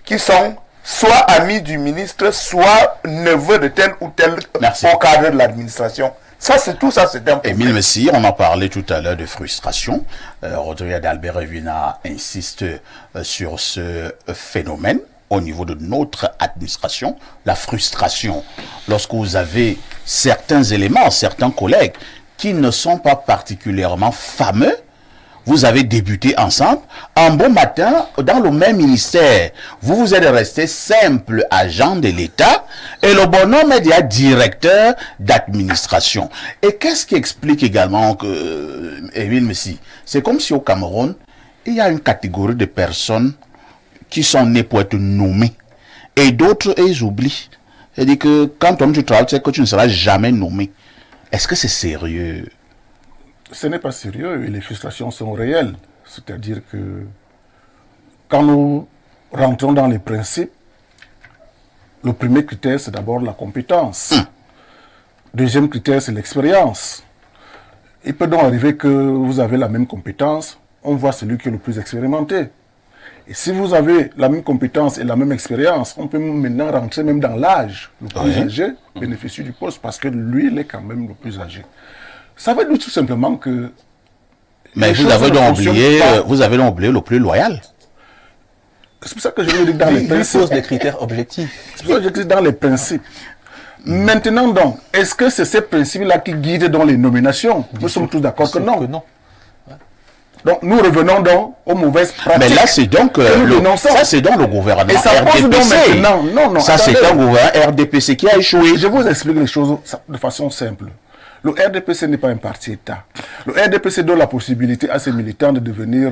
qui sont soit amis du ministre, soit neveux de tel ou tel au cadre de l'administration. Ça, c'est tout ça, c'est un problème. Émile Messire, on a parlé tout à l'heure de frustration. Rodrigue d'Albert Revina insiste sur ce phénomène au niveau de notre administration. La frustration, lorsque vous avez certains éléments, certains collègues qui ne sont pas particulièrement fameux, vous avez débuté ensemble, un bon matin, dans le même ministère, vous êtes resté simple agent de l'État et le bonhomme est déjà directeur d'administration. Et qu'est-ce qui explique également que, Émile Messi, c'est comme si au Cameroun, il y a une catégorie de personnes qui sont nées pour être nommées et d'autres, ils oublient. C'est-à-dire que quand tu travailles, tu sais que tu ne seras jamais nommé. Est-ce que c'est sérieux? Ce n'est pas sérieux et les frustrations sont réelles. C'est-à-dire que quand nous rentrons dans les principes, le premier critère, c'est d'abord la compétence. Deuxième critère, c'est l'expérience. Il peut donc arriver que vous avez la même compétence, on voit celui qui est le plus expérimenté. Et si vous avez la même compétence et la même expérience, on peut maintenant rentrer même dans l'âge. Le plus âgé bénéficie du poste parce que lui, il est quand même le plus âgé. Ça veut dire tout simplement que... Mais vous avez donc oublié le plus loyal. C'est pour ça que je veux dire dans les principes. Pose des critères objectifs. C'est pour ça que je dis dans les principes. Maintenant donc, est-ce que c'est ces principes-là qui guident dans les nominations? Nous sommes tous d'accord que non. Donc nous revenons donc aux mauvaises pratiques. Mais là c'est donc ça c'est donc le gouvernement et ça RDPC. Donc maintenant, non, ça c'est un gouvernement RDPC qui a échoué. Je vous explique les choses de façon simple. Le RDPC n'est pas un parti État. Le RDPC donne la possibilité à ses militants de devenir,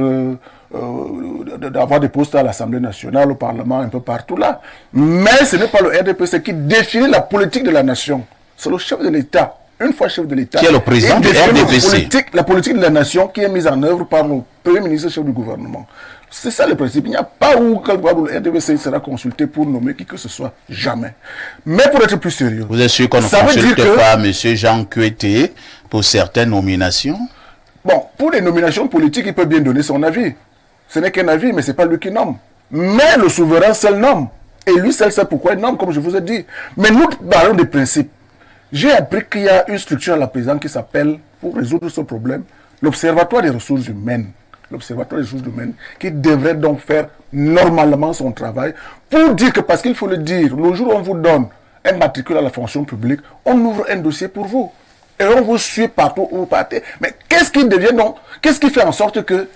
d'avoir des postes à l'Assemblée nationale, au Parlement, un peu partout là. Mais ce n'est pas le RDPC qui définit la politique de la nation. C'est le chef de l'État. Une fois chef de l'État, qui est le président du RDPC. La politique de la nation qui est mise en œuvre par le Premier ministre chef du gouvernement. C'est ça le principe. Il n'y a pas où le RDPC sera consulté pour nommer qui que ce soit. Jamais. Mais pour être plus sérieux. Vous êtes sûr qu'on ne consulte pas M. Jean Kuete pour certaines nominations? Bon, pour les nominations politiques, il peut bien donner son avis. Ce n'est qu'un avis, mais ce n'est pas lui qui nomme. Mais le souverain seul nomme. Et lui seul sait pourquoi il nomme, comme je vous ai dit. Mais nous parlons des principes. J'ai appris qu'il y a une structure à la présidence qui s'appelle, pour résoudre ce problème, l'Observatoire des ressources humaines. L'Observatoire des ressources humaines, qui devrait donc faire normalement son travail, pour dire que, parce qu'il faut le dire, le jour où on vous donne un matricule à la fonction publique, on ouvre un dossier pour vous. Et on vous suit partout où vous partez. Mais qu'est-ce qui devient donc, qu'est-ce qui fait en sorte que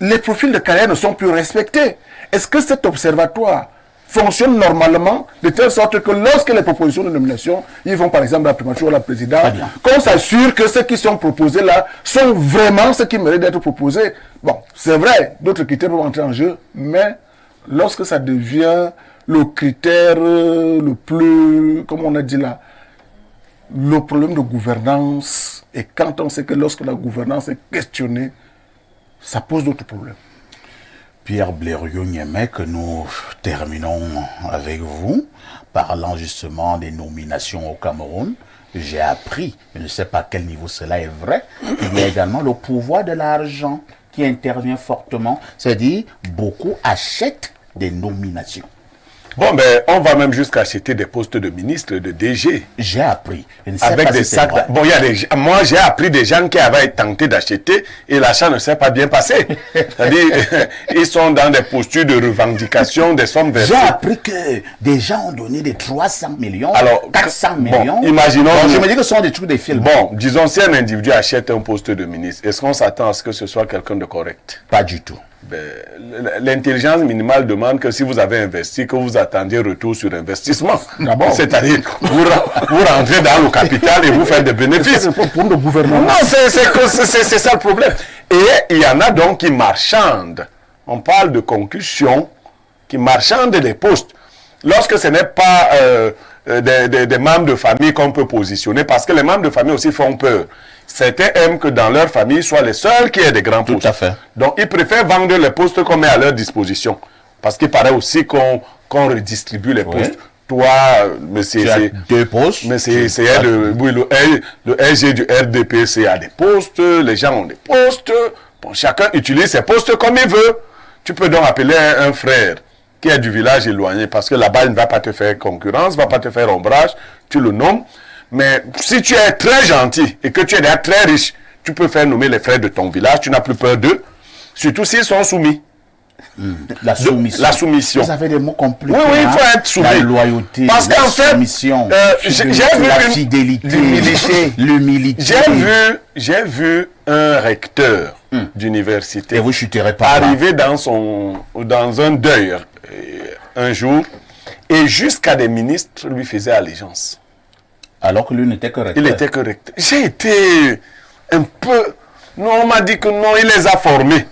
les profils de carrière ne sont plus respectés? Est-ce que cet observatoire fonctionne normalement de telle sorte que lorsque les propositions de nomination, ils vont par exemple à la primature ou à la présidence, qu'on s'assure que ceux qui sont proposés là sont vraiment ceux qui méritent d'être proposés. Bon, c'est vrai, d'autres critères vont entrer en jeu, mais lorsque ça devient le critère le plus, comme on a dit là, le problème de gouvernance, et quand on sait que lorsque la gouvernance est questionnée, ça pose d'autres problèmes. Pierre Blériot-Niémé, que nous terminons avec vous, parlant justement des nominations au Cameroun. J'ai appris, je ne sais pas à quel niveau cela est vrai, qu'il y a également le pouvoir de l'argent qui intervient fortement. C'est-à-dire, beaucoup achètent des nominations. Bon, ben, on va même jusqu'à acheter des postes de ministre, de DG. J'ai appris. Je ne sais avec pas des si sacs. vrai. Bon, il y a des, moi, j'ai appris des gens qui avaient tenté d'acheter et l'achat ne s'est pas bien passé. C'est-à-dire, ils sont dans des postures de revendication des sommes versées. J'ai appris que des gens ont donné des 300 millions, alors, 400 millions. Bon, imaginons. Bon, je me dis que ce sont des trucs des films. Bon, disons, si un individu achète un poste de ministre, est-ce qu'on s'attend à ce que ce soit quelqu'un de correct? Pas du tout. Ben, l'intelligence minimale demande que si vous avez investi, que vous attendiez retour sur investissement. C'est-à-dire, vous rentrez dans le capital et vous faites des bénéfices. Pour le gouvernement. Non, c'est ça le problème. Et il y en a donc qui marchandent. On parle de concussion, qui marchandent des postes. Lorsque ce n'est pas des membres de famille qu'on peut positionner, parce que les membres de famille aussi font peur. Certains aiment que dans leur famille soient les seuls qui aient des grands postes. Tout à fait. Donc, ils préfèrent vendre les postes qu'on met à leur disposition. Parce qu'il paraît aussi qu'on redistribue les postes. Toi, mais Tu as 2 postes. mais le RG du RDPC a des postes, les gens ont des postes. Bon, chacun utilise ses postes comme il veut. Tu peux donc appeler un frère qui est du village éloigné, parce que là-bas, il ne va pas te faire concurrence, ne va pas te faire ombrage, tu le nommes. Mais si tu es très gentil et que tu es déjà très riche, tu peux faire nommer les frères de ton village, tu n'as plus peur d'eux, surtout s'ils sont soumis. La soumission. La soumission. Vous avez des mots compliqués. Oui, il faut hein. être soumis. La loyauté, Parce la qu'en fait, soumission, j'ai vu la fidélité, l'humilité. J'ai vu un recteur d'université Et vous chuterez pas. arriver dans un deuil un jour, et jusqu'à des ministres lui faisaient allégeance. Alors que lui n'était que recteur. Il était que recteur. J'ai été un peu... Non, on m'a dit que non, il les a formés.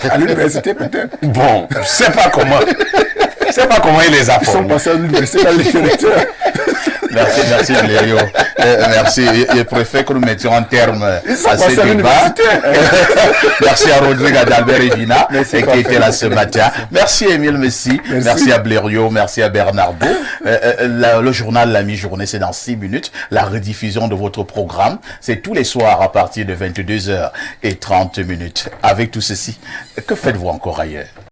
À l'université, peut-être. Bon, je sais pas comment. Je sais pas comment il les a Ils sont formés. passés à l'université dans les directeurs. Merci Léo. Merci. Je préfère que nous mettions un terme à sont ce passés à débat. l'université. Merci à Rodrigue Adalbert Evina qui était là ce matin. Merci Émile Messi. Merci à Blériot. Merci à Bernardo. Le journal La Mi-Journée, c'est dans 6 minutes. La rediffusion de votre programme, c'est tous les soirs à partir de 22h30. Avec tout ceci, que faites-vous encore ailleurs?